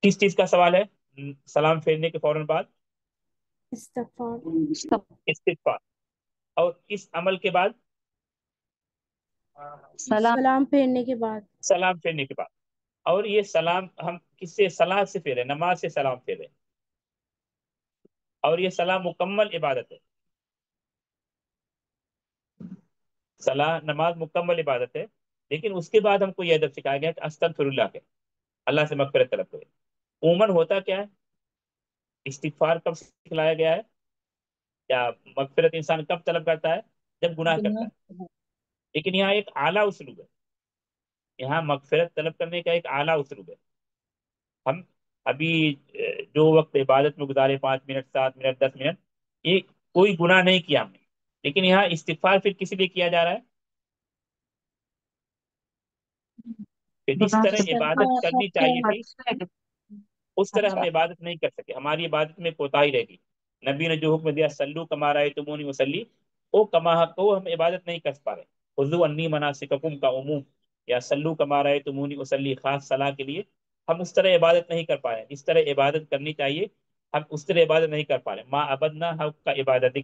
کس چیز کا سوال ہے؟ سلام پھیرنے کے فوراً بعد استغفار، استغفار، اور اس عمل کے بعد سلام سلام پھیرنے کے بعد سلام پھیرنے کے بعد۔ اور یہ سلام ہم کس سے؟ صلاۃ سے پھیرے، نماز سے سلام پھیرے، اور یہ سلام مکمل عبادت ہے، نماز مکمل عبادت ہے۔ لیکن اس کے بعد ہم کو یہ ادب سکھایا گیا کہ استغفر اللہ کے، اللہ سے مغفرت طلب کرے۔ عموماً ہوتا کیا ہے؟ استغفار کب سکھلایا گیا ہے؟ کیا مغفرت انسان کب طلب کرتا ہے؟ جب گناہ کرتا ہے۔ لیکن یہاں ایک اعلیٰ اسلوب ہے، یہاں مغفرت طلب کرنے کا ایک اعلیٰ اسلوب ہے۔ ہم ابھی جو وقت عبادت میں گزارے، 5 منٹ 7 منٹ 10 منٹ، یہ کوئی گناہ نہیں کیا ہم نے، لیکن یہاں استغفار پھر کس لیے کیا جا رہا ہے؟ کہ جس طرح عبادت کرنی چاہیے تھی اس طرح ہم عبادت نہیں کر سکے، ہماری عبادت میں کوتاہی رہ گئی۔ نبی نے جو حکم دیا سلو کما رأیتمونی وسلی، وہ کما کو ہم عبادت نہیں کر پا رہے۔ خذوا انی مناسککم کا عموم، یا سلو کما رأیتمونی وسلی خاص صلاح کے لیے ہم اس طرح عبادت نہیں کر پا رہے، جس طرح عبادت کرنی چاہیے ہم اس طرح عبادت نہیں کر پا رہے۔ ما عبدنا حق کا عبادت،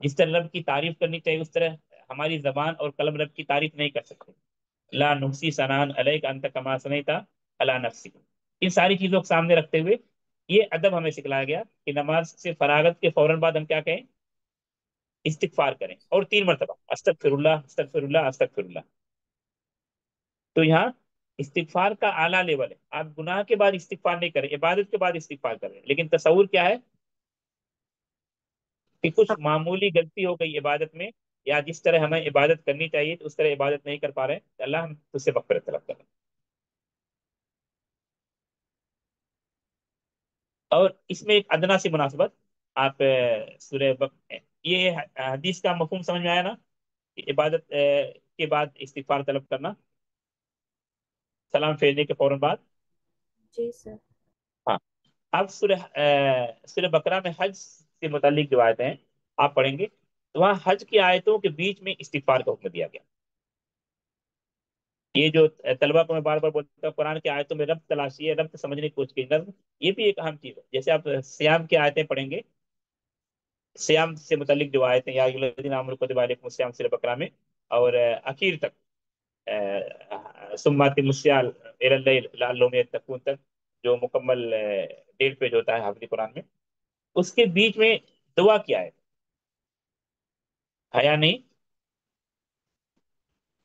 جس طرح رب کی تعریف کرنی چاہیے اس طرح ہماری زبان اور قلم رب کی تعریف نہیں کر سکتے۔ لا نحصی ثناء علیک انت کما ثنیت علی نفسک۔ ان ساری چیزوں کو سامنے رکھتے ہوئے یہ ادب ہمیں سکھلایا گیا کہ نماز سے فراغت کے فوراً بعد ہم کیا کہیں؟ استغفار کریں، اور 3 مرتبہ استغفر اللہ استغفر اللہ استغفر اللہ۔ تو یہاں استغفار کا اعلیٰ لیول ہے، آپ گناہ کے بعد استغفار نہیں کریں، عبادت کے بعد استغفار کریں۔ لیکن تصور کیا ہے کہ کچھ معمولی غلطی ہو گئی عبادت میں، یا جس طرح ہمیں عبادت کرنی چاہیے اس طرح عبادت نہیں کر پا رہے، اللہ ہم اس سے مغفرت طلب کریں۔ اور اس میں ایک ادنا سی مناسبت، آپ یہ حدیث کا مفہوم سمجھ میں آیا نا، کہ عبادت کے بعد استغفار طلب کرنا، سلام پھیرنے کے فوراً بعد۔ جی سر۔ ہاں، اب سورہ بقرہ میں حج سے متعلق جو آیتیں ہیں آپ پڑھیں گے، تو وہاں حج کی آیتوں کے بیچ میں استغفار کا حکم دیا گیا۔ یہ جو طلبہ کو میں بار بار بولتا ہوں، قرآن کی آیتوں میں ربط تلاشی ہے، ربط سمجھنے کی کوشش کی، نظم، یہ بھی ایک اہم چیز ہے۔ جیسے آپ سیام کی آیتیں پڑھیں گے، سیام سے متعلق جو آیتیں، یا ایھا الذین آمنوا کتب علیکم الصیام سورہ بقرہ میں، اور اخیر تک ثم اتموا الصیام الی اللیل لعلہم یتقون تک، جو مکمل 1.5 پیج ہوتا ہے حافظ قرآن میں، اس کے بیچ میں دعا کی آیت ہے یا نہیں؟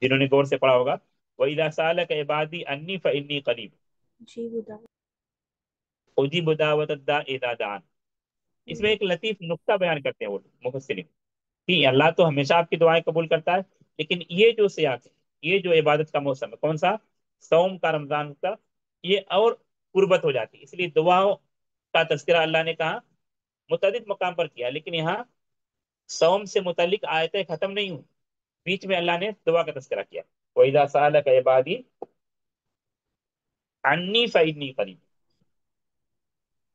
جنہوں نے غور سے پڑھا ہوگا، وَإِذَا سَأَلَكَ عِبَادِي عَنِّي فَإِنِّي قَرِيبٌ جی بدا أُجِيبُ دَعْوَةَ الدَّاعِ إِذَا دَعَانِ۔ اس میں ایک لطیف نقطہ بیان کرتے ہیں وہ مفسرین کہ اللہ تو ہمیشہ آپ کی دعائیں قبول کرتا ہے، لیکن یہ جو سیاق ہے، یہ جو عبادت کا موسم ہے، کون سا؟ صوم کا، رمضان کا، یہ اور قربت ہو جاتی ہے۔ اس لیے دعاؤں کا تذکرہ اللہ نے کہا متعدد مقام پر کیا، لیکن یہاں صوم سے متعلق آیتیں ختم نہیں ہوئی، بیچ میں اللہ نے دعا کا تذکرہ کیا۔ وَإِذَا سَأَلَكَ عِبَادِي عَنِّي فَإِنِّي قَرِيبٌ۔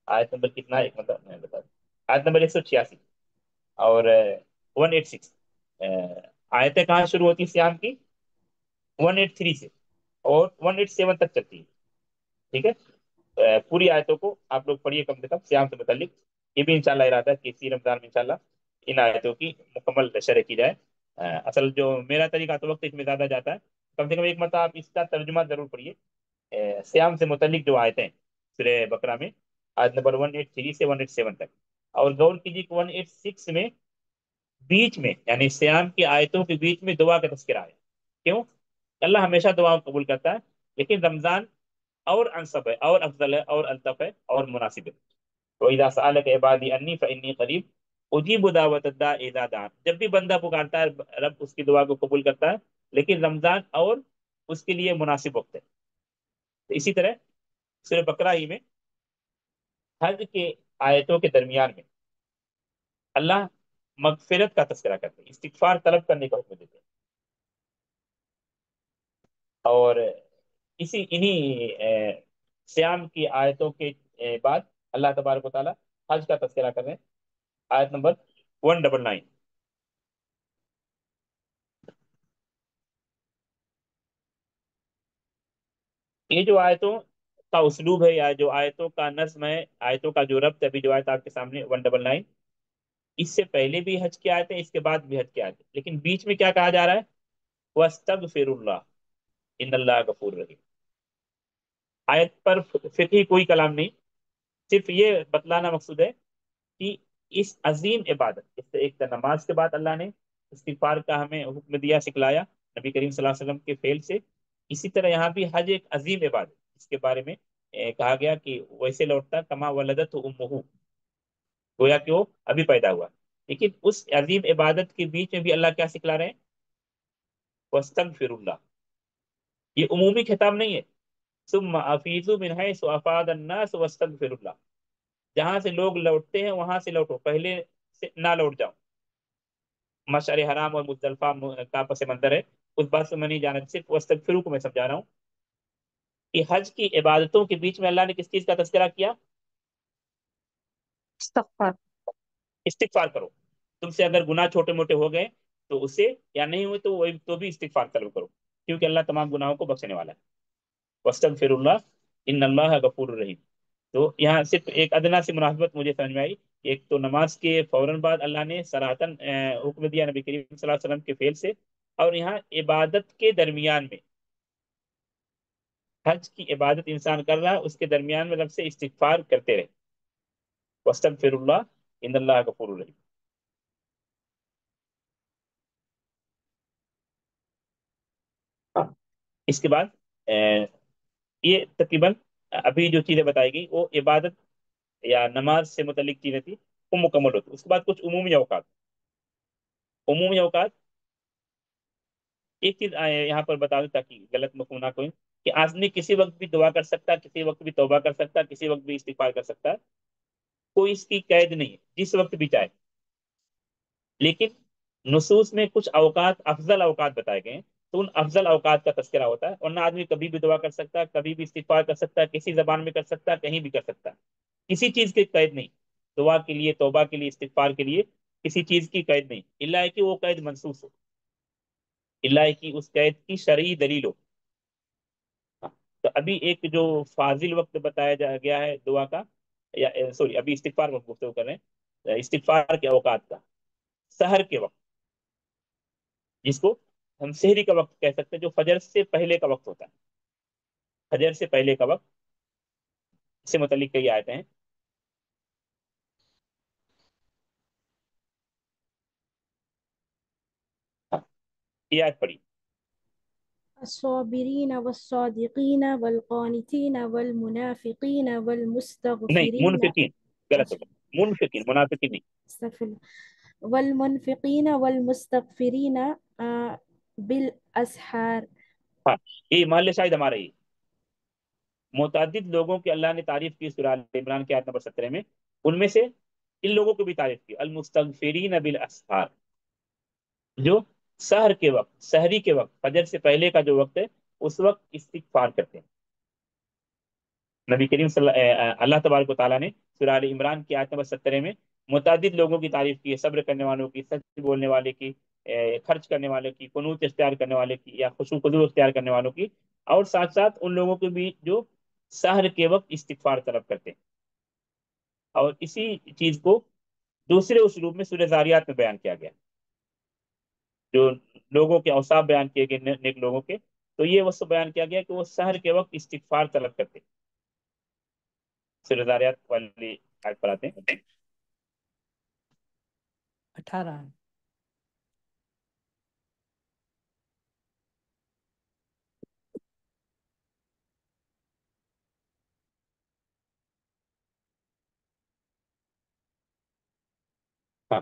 آیت نمبر کتنا ہے؟ ایک مطلب میں بتا دوں، آیت نمبر 186 اور 186۔ آیتیں کہاں شروع ہوتی ہے سیام کی؟ 183 سے، اور 187 تک چلتی ہے، ٹھیک ہے؟ پوری آیتوں کو آپ لوگ پڑھیے کم سے کم سیام سے متعلق۔ یہ بھی انشاءاللہ ارادہ ہے کہ اسی رمضان میں انشاءاللہ ان آیتوں کی مکمل شرح کی جائے۔ اصل جو میرا طریقہ تو وقت اس میں زیادہ جاتا ہے، کم سے کم ایک مرتبہ آپ اس کا ترجمہ ضرور پڑھیے، سیام سے متعلق جو آیتیں سورہ بقرہ میں، آیت نمبر 183 سے 187 تک، اور غور کیجیے کہ 186 میں بیچ میں، یعنی سیام کی آیتوں کے بیچ میں دعا کا تذکرہ ہے۔ کیوں؟ اللہ ہمیشہ دعا قبول کرتا ہے، لیکن رمضان اور انصب ہے، اور افضل ہے، اور الطف ہے، اور مناسب ہے۔ وَإِذَا سَأَلَكَ عِبَادِي عَنِّي فَإِنِّي قَرِيبٌ اجیب دعوت الداع اذا دعان، جب بھی بندہ پکارتا ہے رب اس کی دعا کو قبول کرتا ہے، لیکن رمضان اور اس کے لیے مناسب وقت ہے۔ تو اسی طرح سورہ بقرہ ہی میں حج کے آیتوں کے درمیان میں اللہ مغفرت کا تذکرہ کرتے ہیں، استغفار طلب کرنے کا حکم دیتے ہیں، اور انہی سیام کی آیتوں کے بعد اللہ تبارک و تعالیٰ حج کا تذکرہ کر رہے ہیں، آیت نمبر 199۔ یہ جو آیتوں کا اسلوب ہے یا جو آیتوں کا نظم ہے، آیتوں کا جو ربط ہے، ابھی جو آیت آپ کے سامنے 199، اس سے پہلے بھی حج کی آیت ہے، اس کے بعد بھی حج کی آیت ہے، لیکن بیچ میں کیا کہا جا رہا ہے؟ وَاسْتَغْفِرُ اللَّهَ إِنَّ اللَّهَ غَفُورٌ رَحِيمٌ۔ آیت پر فقہی کوئی کلام نہیں، صرف یہ بتلانا مقصود ہے کہ اس عظیم عبادت، اس سے ایک تو نماز کے بعد اللہ نے استغفار کا ہمیں حکم دیا، سکھلایا نبی کریم صلی اللہ علیہ وسلم کے فعل سے، اسی طرح یہاں بھی حج ایک عظیم عبادت، اس کے بارے میں کہا گیا کہ ویسے لوٹتا کما ولدت امہ، گویا کہ وہ ابھی پیدا ہوا، لیکن اس عظیم عبادت کے بیچ میں بھی اللہ کیا سکھلا رہے ہیں؟ وَاسْتَغْفِرُ اللَّهَ۔ یہ عمومی خطاب نہیں ہے، ثم افیضوا من حیث افاض الناس واستغفروا اللہ، جہاں سے لوگ لوٹتے ہیں وہاں سے لوٹو، پہلے سے نہ لوٹ جاؤ۔ مشعر حرام اور مزدلفہ کا پس منظر ہے، اس بات سے میں نہیں جانا، صرف واستغفروا کو میں سمجھا رہا ہوں کہ حج کی عبادتوں کے بیچ میں اللہ نے کس چیز کا تذکرہ کیا؟ استغفار۔ استغفار کرو، تم سے اگر گناہ چھوٹے موٹے ہو گئے تو اسے، یا نہیں ہوئے تو بھی استغفار طلب کرو، کیونکہ اللہ تمام گناہوں کو بخشنے والا ہے۔ واستغفر اللہ ان اللہ غفور الرحیم۔ تو یہاں صرف ایک ادنا سی مناسبت مجھے سمجھ میں آئی، ایک تو نماز کے فوراً بعد اللہ نے صراحتاً حکم دیا نبی کریم صلی اللہ علیہ وسلم کے فعل سے، اور یہاں عبادت کے درمیان میں، حج کی عبادت انسان کر رہا ہے، اس کے درمیان میں رب سے استغفار کرتے رہے، واستغفر اللہ ان اللہ غفور الرحیم۔ ہاں، اس کے بعد یہ تقریباً ابھی جو چیزیں بتائی گئی وہ عبادت یا نماز سے متعلق چیزیں تھی، وہ مکمل ہوتی۔ اس کے بعد کچھ عمومی اوقات، عمومی اوقات ایک چیز یہاں پر بتا دوں تاکہ غلط مفہوم نہ کوئی، کہ آدمی کسی وقت بھی دعا کر سکتا ہے، کسی وقت بھی توبہ کر سکتا ہے، کسی وقت بھی استغفار کر سکتا ہے، کوئی اس کی قید نہیں ہے، جس وقت بھی چاہے، لیکن نصوص میں کچھ اوقات، افضل اوقات بتائے گئے ہیں، تو ان افضل اوقات کا تذکرہ ہوتا ہے، ورنہ آدمی کبھی بھی دعا کر سکتا ہے، کبھی بھی استغفار کر سکتا ہے، کسی زبان میں کر سکتا ہے، کہیں بھی کر سکتا ہے، کسی چیز کی قید نہیں، دعا کے لیے، توبہ کے لیے، استغفار کے لیے کسی چیز کی قید نہیں، اللہ ہے کہ وہ قید منسوخ ہو، اللہ ہے کہ اس قید کی شرعی دلیل ہو۔ ہاں، تو ابھی ایک جو فاضل وقت بتایا گیا ہے دعا کا، یا سوری ابھی استغفار وقت گفتگو کر رہے ہیں، استغفار کے اوقات کا، سحر کے وقت، جس کو ہم سحری کا وقت کہہ سکتے ہیں، جو فجر سے پہلے کا وقت ہوتا ہے، فجر سے پہلے کا وقت، اس سے متعلق کئی آیتیں ہیں۔ ہاں، یہ آیت پڑھی، الصابرين والصادقين والقانتين والمنافقين نہیں والمستغفرين منفقین، غلط ہو گیا، منفقین، منافقین نہیں۔ استغفر الله. والمنفقين والمستغفرين بالأسحار. ہاں، یہ محل شاہد ہمارا ہی، متعدد لوگوں کی اللہ نے تعریف کی سورہ آل عمران کی آیت نمبر 17 میں، ان میں سے ان لوگوں کو بھی تعریف کی، المستغفرین بالاسحار، جو سحر کے وقت، سحری کے وقت، فجر سے پہلے کا جو وقت ہے، اس وقت استغفار کرتے ہیں۔ نبی کریم اللہ تبارک و تعالیٰ نے سورہ آل عمران کی آیت نمبر 17 میں متعدد لوگوں کی تعریف کی ہے، صبر کرنے والوں کی، سچ بولنے والے کی، خرچ کرنے والے کی، قنوت اختیار کرنے والے کی، یا خشوع خضوع اختیار کرنے والوں کی، اور ساتھ ساتھ ان لوگوں کے بھی جو سحر کے وقت استغفار طلب کرتے ہیں۔ اور اسی چیز کو دوسرے اسلوب میں سورہ زاریات میں بیان کیا گیا، جو لوگوں کے اوصاف بیان کیے گئے نیک لوگوں کے، تو یہ وصف بیان کیا گیا کہ وہ سحر کے وقت استغفار طلب کرتے ہیں۔ سورہ زاریات والی آیت پر آتے ہیں۔ 18 ہاں،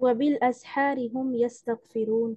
وبالأسحار هم يستغفرون.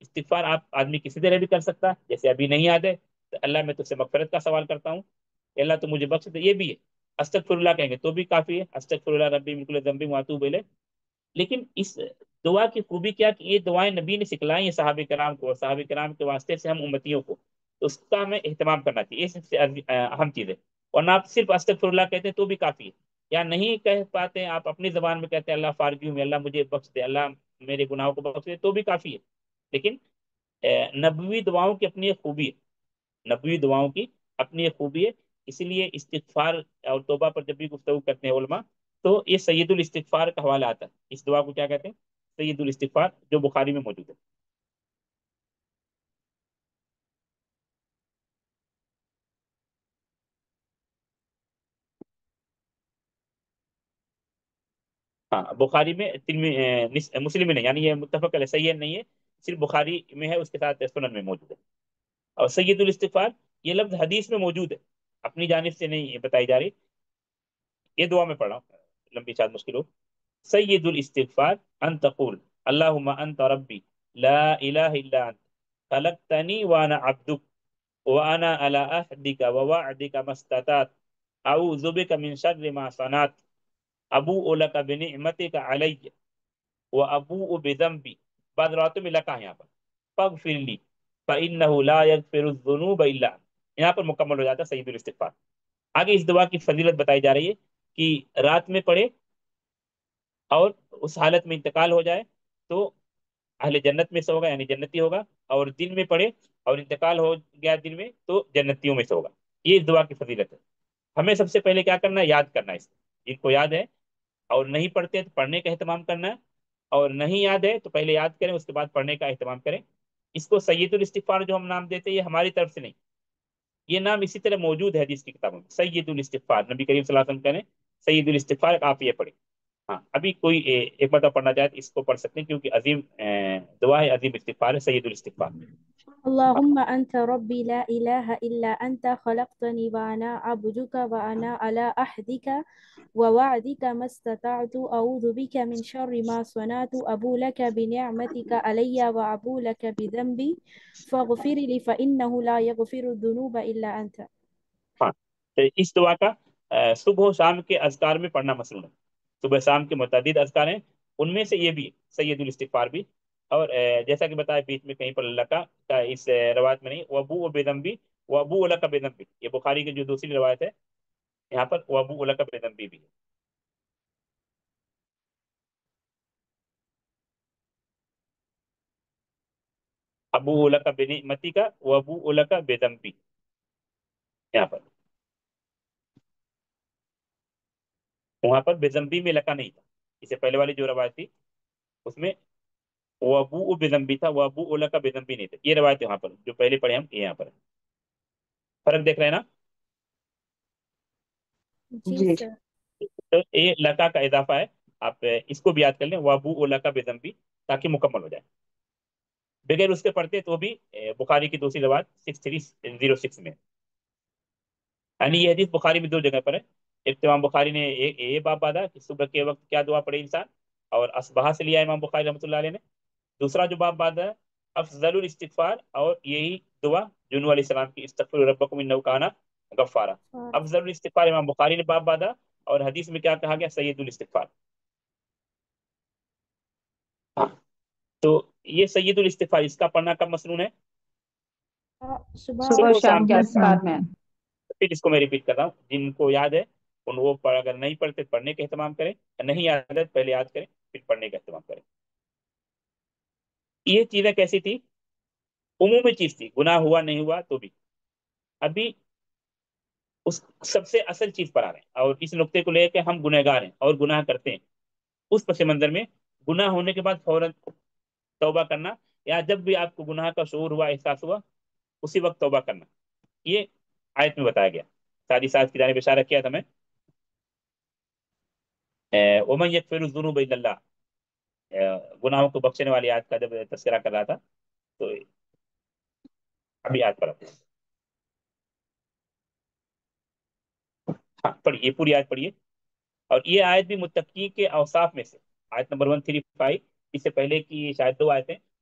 استغفار آپ آدمی کسی طرح بھی کر سکتا ہے، جیسے ابھی نہیں یاد ہے تو اللہ میں تجھ سے مغفرت کا سوال کرتا ہوں کہ اللہ تو مجھے بخش دے، یہ بھی ہے۔ استغفر اللہ کہیں گے تو بھی کافی ہے، استغفر اللہ ربی من کل ذنب واتوب الیہ۔ لیکن اس دعا کی خوبی کیا کہ یہ دعائیں نبی نے سکھلائی ہیں صحابہ کرام کو، اور صحابہ کرام کے واسطے سے ہم امتیوں کو، تو اس کا ہمیں اہتمام کرنا چاہیے، یہ سب سے اہم چیز ہے۔ ورنہ آپ صرف استغفر اللہ کہتے ہیں تو بھی کافی ہے، یا نہیں کہہ پاتے ہیں آپ اپنی زبان میں کہتے ہیں اللہ فارغ میں، اللہ مجھے بخش دے، اللہ میرے گناہوں کو بخش دے، تو بھی کافی ہے۔ لیکن نبوی دعاؤں کی اپنی ایک خوبی ہے، نبوی دعاؤں کی اپنی ایک خوبی ہے، اسی لیے استغفار اور توبہ پر جب بھی گفتگو کرتے ہیں علماء تو یہ سید الاستغفار کا حوالہ آتا ہے، اس دعا کو کیا کہتے ہیں؟ سید الاستغفار، جو بخاری میں موجود ہے۔ ہاں بخاری میں، مسلم میں نہیں، یعنی یہ متفق علیہ صحیح نہیں ہے، صرف بخاری میں ہے، اس کے ساتھ سنن میں موجود ہے۔ اور سید الاستغفار یہ لفظ حدیث میں موجود ہے، اپنی جانب سے نہیں بتائی جا رہی، یہ دعا میں پڑھا ہوں، لمبی شاید مشکل ہو۔ سید الاستغفار ان تقول اللهم انت ربی لا الہ الا انت خلقتنی وانا عبدک وانا على عهدك ووعدك ما استطعت اعوذ بك من شر ما صنعت ابوء لك بنعمتك علی وابوء بذنبی، بعض روایتوں میں لکا ہے یہاں پر، فاغفر لی فانه لا يغفر الذنوب الا انت، یہاں پر مکمل ہو جاتا ہے سید الاستغفار۔ آگے اس دعا کی فضیلت بتائی جا رہی ہے کہ رات میں پڑھے اور اس حالت میں انتقال ہو جائے تو اہل جنت میں سے ہوگا، یعنی جنتی ہوگا، اور دن میں پڑھے اور انتقال ہو گیا دن میں تو جنتیوں میں سے ہوگا۔ یہ اس دعا کی فضیلت ہے۔ ہمیں سب سے پہلے کیا کرنا ہے؟ یاد کرنا ہے اس کو، جن کو یاد ہے اور نہیں پڑھتے تو پڑھنے کا اہتمام کرنا ہے، اور نہیں یاد ہے تو پہلے یاد کریں، اس کے بعد پڑھنے کا اہتمام کریں۔ اس کو سید الاستغفار جو ہم نام دیتے ہیں یہ ہماری طرف سے نہیں، یہ نام اسی طرح موجود ہے حدیث کی کتابوں میں، سید الاستغفار، نبی کریم صلی اللہ علیہ وسلم کہنے سید الاستغفار، آپ یہ پڑھیں۔ ہاں ابھی کوئی ایک مرتبہ پڑھنا چاہے تو اس کو پڑھ سکتے ہیں، کیونکہ عظیم دعا ہے، عظیم استغفار ہے، سید الاستغفار۔ اللهم أنت ربي لا إله إلا أنت خلقتني وأنا عبدك وأنا على عهدك ووعدك ما استطعت أعوذ بك من شر ما صنعت أبو لك بنعمتك علي وأبو لك بذنبي فاغفر لي فإنه لا يغفر الذنوب إلا أنت۔ ہاں تو اس دعا کا صبح و شام کے اذکار میں پڑھنا مسنون ہے، صبح شام کے متعدد اذکار ہیں، ان میں سے یہ بھی سید الاستغفار بھی۔ اور جیسا کہ بتایا بیچ میں کہیں پر اللہ کا اس روایت میں نہیں، وابو و بیدمبی، وابو اللہ کا بیدمبی، یہ بخاری کی جو دوسری روایت ہے، یہاں پر وابو اللہ کا بیدمبی بھی ہے۔ ابو اللہ کا بنعمتی کا، وابو اللہ کا بیدمبی، یہاں پر، وہاں پر بیزمبی میں لکا نہیں تھا، اس سے پہلے والی جو روایت تھی اس میں وابو بزمبی تھا، وابو اولا کا بزمبی نہیں تھا، یہ روایت یہاں پر جو پہلے پڑھے ہم، یہ یہاں پر ہے۔ فرق دیکھ رہے ہیں نا؟ جی جی سر۔ تو یہ لکا کا اضافہ ہے، آپ اس کو بھی یاد کر لیں، وابو اولا کا بزمبی، تاکہ مکمل ہو جائے۔ بغیر اس کے پڑھتے تو بھی بخاری کی دوسری روایت 6306 میں، یعنی یہ حدیث بخاری میں دو جگہ پر ہے۔ ایک تو امام بخاری نے یہ باب باندھا کہ صبح کے وقت کیا دعا پڑھے انسان، اور اصبح سے لیا امام بخاری رحمۃ اللہ علیہ نے۔ دوسرا جو باب باندھا ہے افضل الاستغفار، اور یہی دعا جو نوح علیہ السلام کی استغفر ربکم انہ کان غفارا، افضل الاستغفار امام بخاری نے باب باندھا، اور حدیث میں کیا کہا گیا؟ سید الاستغفار۔ ہاں تو یہ سید الاستغفار، اس کا پڑھنا کب مسنون ہے؟ صبح صبح صبح اور و شام شام کے کے اذکار میں پھر اس کو میں ریپیٹ کر رہا ہوں، جن کو یاد ہے ان وہ اگر نہیں پڑھتے پڑھنے کا اہتمام کریں، نہیں یاد ہے پہلے یاد کریں پھر پڑھنے کا اہتمام کریں۔ یہ چیزیں کیسی تھی؟ عمومی چیز تھی، گناہ ہوا نہیں ہوا تو بھی۔ ابھی اس سب سے اصل چیز پر آ رہے ہیں، اور اس نقطے کو لے کے ہم گنہ گار ہیں اور گناہ کرتے ہیں، اس پس منظر میں گناہ ہونے کے بعد فوراً توبہ کرنا، یا جب بھی آپ کو گناہ کا شعور ہوا، احساس ہوا، اسی وقت توبہ کرنا، یہ آیت میں بتایا گیا۔ ساری ساتھ کی جانب اشارہ کیا تھا میں، ومن یغفر الذنوب الا اللہ، گناہوں کو بخشنے والی آیت کا جب تذکرہ کر رہا تھا تو ابھی آیت پر ہاں پڑھیے، پوری آیت پڑھیے۔ اور یہ آیت بھی متقی کے اوصاف میں سے، آیت نمبر 135، اس سے پہلے کی شاید دو آیتیں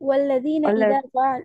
والذين اللہ إذا فعل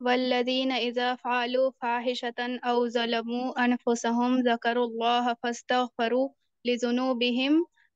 والذين إذا فعلوا فاحشة أو ظلموا أنفسهم ذكروا الله فاستغفروا لذنوبهم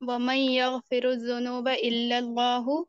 ومن يغفر الذنوب إلا الله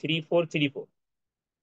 3434.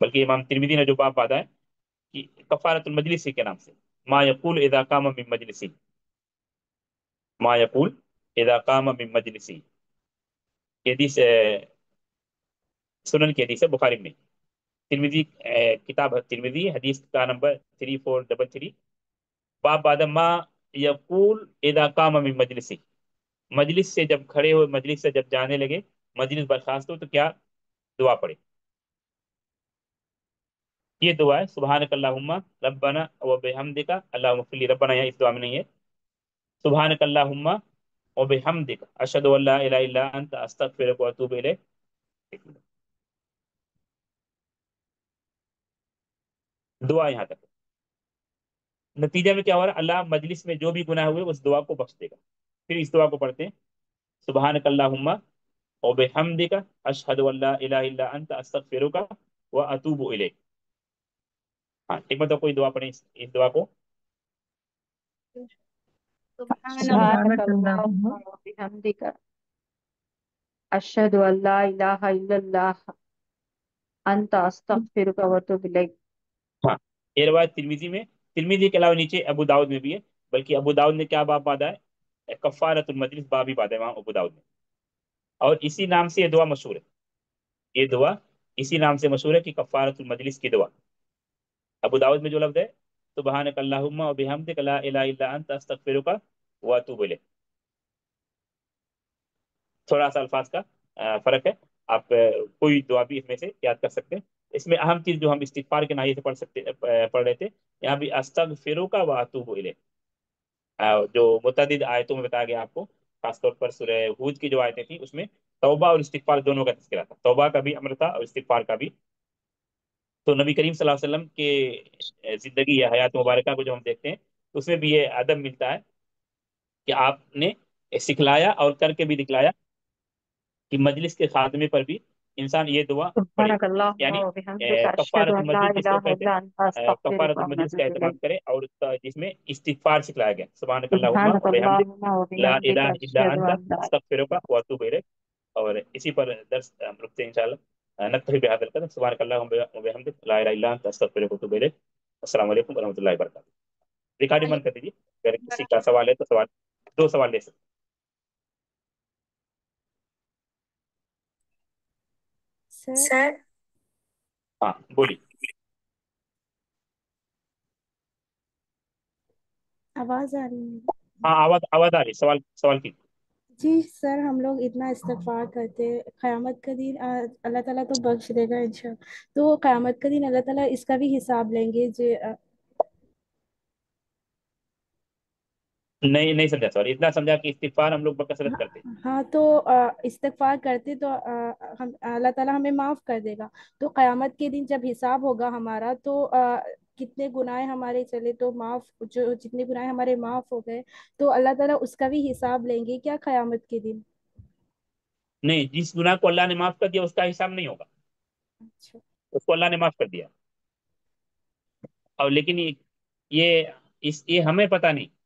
بلکہ امام ترمذی نے جو باب باندھا ہے کہ کفارت المجلس کے نام سے، ما یقول اذا قام من مجلسی، ما یقول اذا قام من مجلسی، یہ حدیث سنن کی حدیث ہے، بخاری میں ترمذی، کتاب ہے ترمذی، حدیث کا نمبر 3433، باب بعد ما یقول اذا قام من مجلسی، مجلس سے جب کھڑے ہوئے، مجلس سے جب جانے لگے، مجلس برخاست ہو تو کیا دعا پڑھے. یہ دعا ہے سبحانک اللہم ربنا و بحمدک اللہم اغفر لی، ربنا یہاں اس دعا میں نہیں ہے. سبحانک اللہم و بحمدک اشہد ان لا الہ الا انت استغفرک و اتوب الیک. دعا یہاں تک. نتیجہ میں کیا ہو رہا ہے؟ اللہ مجلس میں جو بھی گناہ ہوئے اس دعا کو بخش دے گا. پھر اس دعا کو پڑھتے ہیں سبحانک اللہم و بحمدک اشہد ان لا الہ الا انت استغفرک و اتوب الیک. ہاں ایک بار تو کوئی دعا پڑھیں اس دعا کو. سبحان سبحانك اللہ اللهم وبحمدك أشهد أن لا إله إلا الله أنت أستغفرك وأتوب إليك. ہاں یہ روایت ترمذی میں، ترمذی کے علاوہ نیچے ابو داؤد میں بھی ہے، بلکہ ابو داؤد نے کیا باب باندھا ہے؟ کفارت المجلس باب ہی باندھا ہے وہاں ابو داؤد میں، اور اسی نام سے یہ دعا مشہور ہے. یہ دعا اسی نام سے مشہور ہے کہ کفارت المجلس کی دعا. ابو داؤد میں جو لفظ ہے سبحانک اللہم و بحمدک لا الہ الا انت استغفرک و اتوب الیک، تھوڑا سا الفاظ کا فرق ہے. آپ کوئی دعا بھی اس میں سے یاد کر سکتے ہیں. اس میں اہم چیز جو ہم استغفار کے ناحیے سے پڑھ رہے تھے، یہاں بھی استغفرک و اتوب الیک، جو متعدد آیتوں میں بتایا گیا آپ کو، خاص طور پر سورہ ہود کی جو آیتیں تھیں اس میں توبہ اور استغفار دونوں کا تذکرہ تھا، توبہ کا بھی امر تھا اور استغفار کا بھی. تو نبی کریم صلی اللہ علیہ وسلم کے زندگی یا حیات مبارکہ کو جو ہم دیکھتے ہیں تو اس میں بھی یہ ادب ملتا ہے کہ آپ نے سکھلایا اور کر کے بھی دکھلایا کہ مجلس کے خاتمے پر بھی انسان یہ دعا پڑھے. سبحانك اللهم یعنی وبحمدك أشهد کفارت أن لا المجلس جس کو إله کہتے إلا أنت ہیں، أستغفرك کفارت المجلس کا وأتوب اہتمام إليك. کرے، اور جس میں استغفار سکھلایا گیا سبحانک اللہم سبحانك و بحمدک اللهم لا وبحمدك الہ الا أشهد انت أن لا استغفرک و اتوب الیک. اور اسی پر درس ہم رکھتے ہیں انشاءاللہ. نکتفی بہذا القدر. سبحانک اللہم و بحمدک لا الہ الا انت استغفرک و اتوب الیک. السلام علیکم ورحمۃ اللہ وبرکاتہ. ریکارڈنگ بند کر دیجیے، اگر کسی کا سوال ہے تو سوال، دو سوال لے سکتے سر ہیں. ہاں بولیے. آواز آ رہی ہے؟ ہاں آواز آواز آ رہی ہے. سوال کی. جی سر، ہم لوگ اتنا استغفار کرتے، قیامت کا دن اللہ تعالیٰ تو بخش دے گا انشاءاللہ، تو قیامت کا دن اللہ تعالیٰ اس کا بھی حساب لیں گے جو نہیں نہیں سمجھا سوال. اتنا سمجھا کہ استغفار ہم لوگ بکثرت کرتے ہیں. ہاں تو استغفار کرتے تو ہم اللہ تعالیٰ ہمیں معاف کر دے گا. تو قیامت کے دن جب حساب ہوگا ہمارا تو کتنے گناہ ہمارے چلے تو معاف، جو جتنے گناہ ہمارے معاف ہو گئے تو اللہ تعالیٰ اس کا بھی حساب لیں گے کیا قیامت کے دن؟ نہیں، جس گناہ کو اللہ نے معاف کر دیا اس کا حساب نہیں ہوگا، اچھا اس کو اللہ نے معاف کر دیا. اور لیکن یہ یہ ہمیں پتہ نہیں،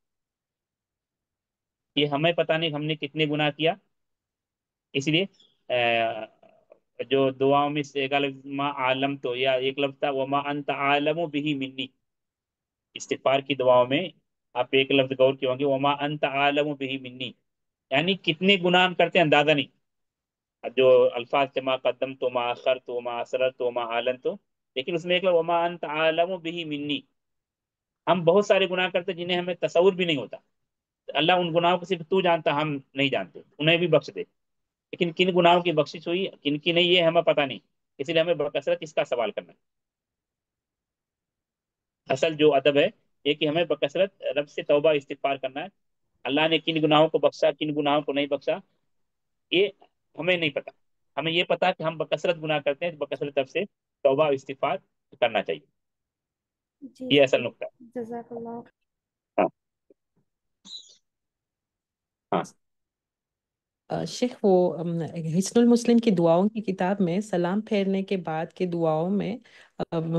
یہ ہمیں پتہ نہیں ہم نے کتنے گناہ کیا. اس لیے جو دعاؤں میں سے ایک لفظ ما عالم تو، یا ایک لفظ تھا وما انت عالم به منی، استغفار کی دعاؤں میں آپ ایک لفظ غور کیے ہوں گے وما انت عالم به منی، یعنی کتنے گناہ ہم کرتے ہیں اندازہ نہیں. جو الفاظ تھے ما قدم تو، ما اخر تو، ما اسرر تو، ما اعلن تو، لیکن اس میں ایک لفظ وما انت عالم به منی. ہم بہت سارے گناہ کرتے ہیں جنہیں ہمیں تصور بھی نہیں ہوتا. اللہ ان گناہوں کو صرف تو جانتا، ہم نہیں جانتے، انہیں بھی بخش دے. لیکن کن گناہوں کی بخشش ہوئی، کن کی نہیں، یہ ہمیں پتہ نہیں. اس لیے ہمیں بکثرت اس کا سوال کرنا ہے. اصل جو ادب ہے یہ کہ ہمیں بکثرت رب سے توبہ استغفار کرنا ہے. اللہ نے کن گناہوں کو بخشا، کن گناہوں کو نہیں بخشا، یہ ہمیں نہیں پتا. ہمیں یہ پتا کہ ہم بکثرت گناہ کرتے ہیں، بکثرت رب سے توبہ استغفار کرنا چاہیے. جی یہ سر، اصل نقطہ ہے. جزاک اللہ. ہاں ہاں. شیخ وہ حسن المسلم کی دعاؤں کی کتاب میں سلام پھیرنے کے بعد کے دعاؤں میں ام،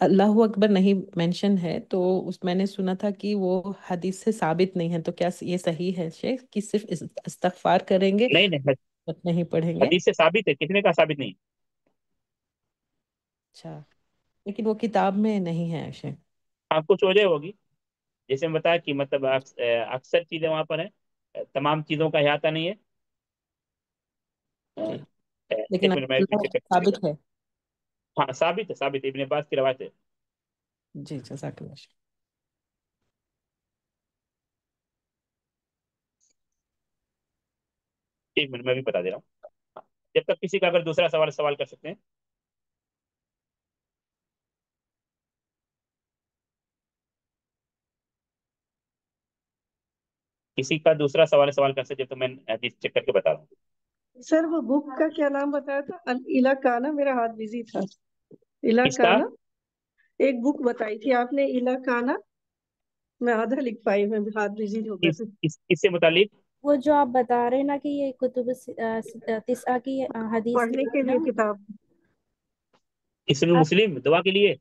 اللہ اکبر نہیں مینشن ہے، تو میں نے سنا تھا کہ وہ حدیث سے ثابت نہیں ہے، تو کیا یہ صحیح ہے شیخ کہ صرف استغفار کریں گے، نہیں نہیں، نہیں پڑھیں گے؟ حدیث سے ثابت ہے. کتنے کا ثابت نہیں؟ اچھا، لیکن وہ کتاب میں نہیں ہے شیخ. آپ کچھ وجہ ہوگی، جیسے میں بتایا کہ مطلب اکثر چیزیں وہاں پر ہیں، تمام چیزوں کا احاطہ نہیں ہے. جی، لیکن ایک منٹ میں بھی اللہ چیک کر کے ثابت بتا. ہے. ہاں ثابت ہے، ثابت ہے، ابن عباس کی روایت ہے. جی جزاک اللہ شیخ. ایک منٹ میں بھی بتا دے رہا ہوں، جب تک کسی کا اگر دوسرا سوال کر سکتے ہیں. کسی کا دوسرا سوال کر سکتے تو میں حدیث چیک کر کے بتا رہا ہوں. سر وہ بک کا کیا نام بتایا تھا؟ الہ کانا، میرا ہاتھ بزی تھا. الہ اس کا کانا ایک بک بتائی تھی آپ نے، الہ کانا. میں آدھا لکھ پائی، میں ہاتھ بزی ہو گیا تھا. اس سے متعلق وہ جو آپ بتا رہے ہیں نا کہ یہ کتب تسعہ کی حدیث کی پڑھنے ہے کے نا. لیے کتاب. اسم آپ مسلم دعا کے لیے.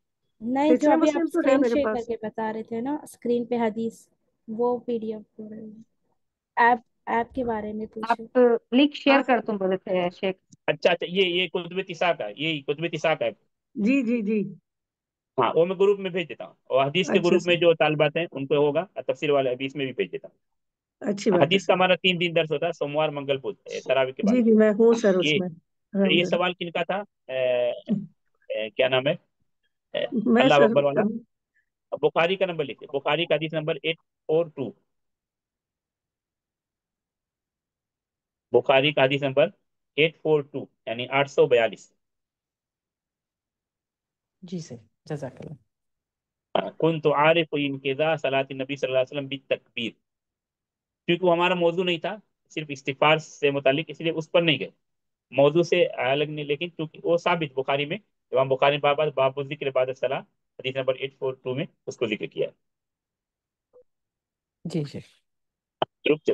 نہیں، جو حسن ابھی آپ مسلم تو ہے اسکرین میرے شیئر کر پاس. کے بتا رہے تھے نا، اسکرین پہ حدیث، وہ پی ڈی ایف ہو رہی ہے. ایپ کے بارے میں پوچھے. آپ لنک ہاں شیئر کر تم بولے تھے شیخ. اچھا اچھا، یہ کتب تسعہ کا، یہ کتب تسعہ کا ہے. جی جی جی. ہاں وہ میں گروپ میں بھیج دیتا ہوں، اور حدیث کے اچھا گروپ میں سر، جو طالبات ہیں ان کو ہوگا، اور تفسیر والے حدیث میں بھی بھیج دیتا ہوں. اچھی بات ہے حدیث کا سر. ہمارا 3 دن درس ہوتا ہے، سوموار منگل بدھ تراوی کے بعد. جی جی میں ہوں سر اس یہ میں، الحمد یہ للہ. سوال کن کا تھا؟ کیا نام ہے؟ میں اللہ سر اکبر والا. بخاری کا نمبر لکھیے، بخاری کا حدیث نمبر 842. بخاری کا حدیث نمبر 842 یعنی 842. جی سر جزاک اللہ. كنت عارف انقضاء صلاة النبی صلی اللہ علیہ وسلم بالتکبیر. کیونکہ وہ ہمارا موضوع نہیں تھا، صرف استغفار سے متعلق، اس لیے اس پر نہیں گئے، موضوع سے الگ نہیں. لیکن کیونکہ وہ ثابت بخاری میں، امام بخاری باب ذکر بعد الصلاۃ حدیث نمبر 842 میں اس کو ذکر کیا ہے. جی شیخ.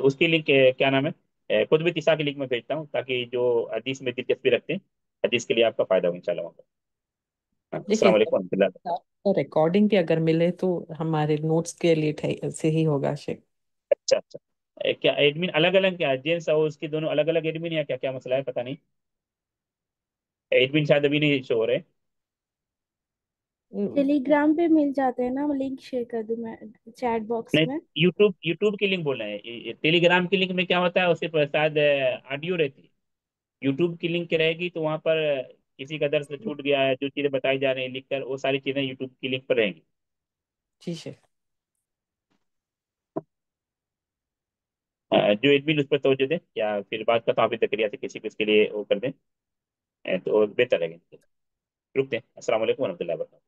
اس کی لنک کیا نام ہے، کتب تسعہ کی لنک میں بھیجتا ہوں، تاکہ جو حدیث میں دلچسپی رکھتے ہیں حدیث کے لیے آپ کا فائدہ ہو انشاءاللہ وہاں پر. دیکھیے السلام علیکم و رحمۃ اللہ. ریکارڈنگ بھی اگر ملے تو ہمارے نوٹس کے لیے صحیح ہوگا شیخ. اچھا اچھا. کیا ایڈمن الگ الگ، کیا جینس اور اس کی دونوں الگ الگ ایڈمن، یا کیا مسئلہ ہے پتہ نہیں. ایڈمن شاید ابھی نہیں شو ہو رہے. ٹیلی گرام پہ مل جاتے ہیں نا، لنک شیئر کر دوں میں چیٹ باکس نہیں، میں. یوٹیوب کی لنک بول رہے ہیں. ٹیلی گرام کی لنک میں کیا ہوتا ہے، اس صرف شاید آڈیو رہتی ہے. یوٹیوب کی لنک رہے گی تو وہاں پر کسی کا درس چھوٹ گیا ہے، جو چیزیں بتائی جا رہی ہیں لکھ کر، وہ ساری چیزیں یوٹیوب کی لنک پر رہیں گی. جی شیخ. جو ایڈمن اس پر توجہ دیں، یا پھر بات کا تعابیر تکریہ سے کسی کو اس کے لیے وہ کر دیں، تو بہتر رہے گا. رکتے ہیں. السلام علیکم و رحمۃ اللہ وبرکاتہ.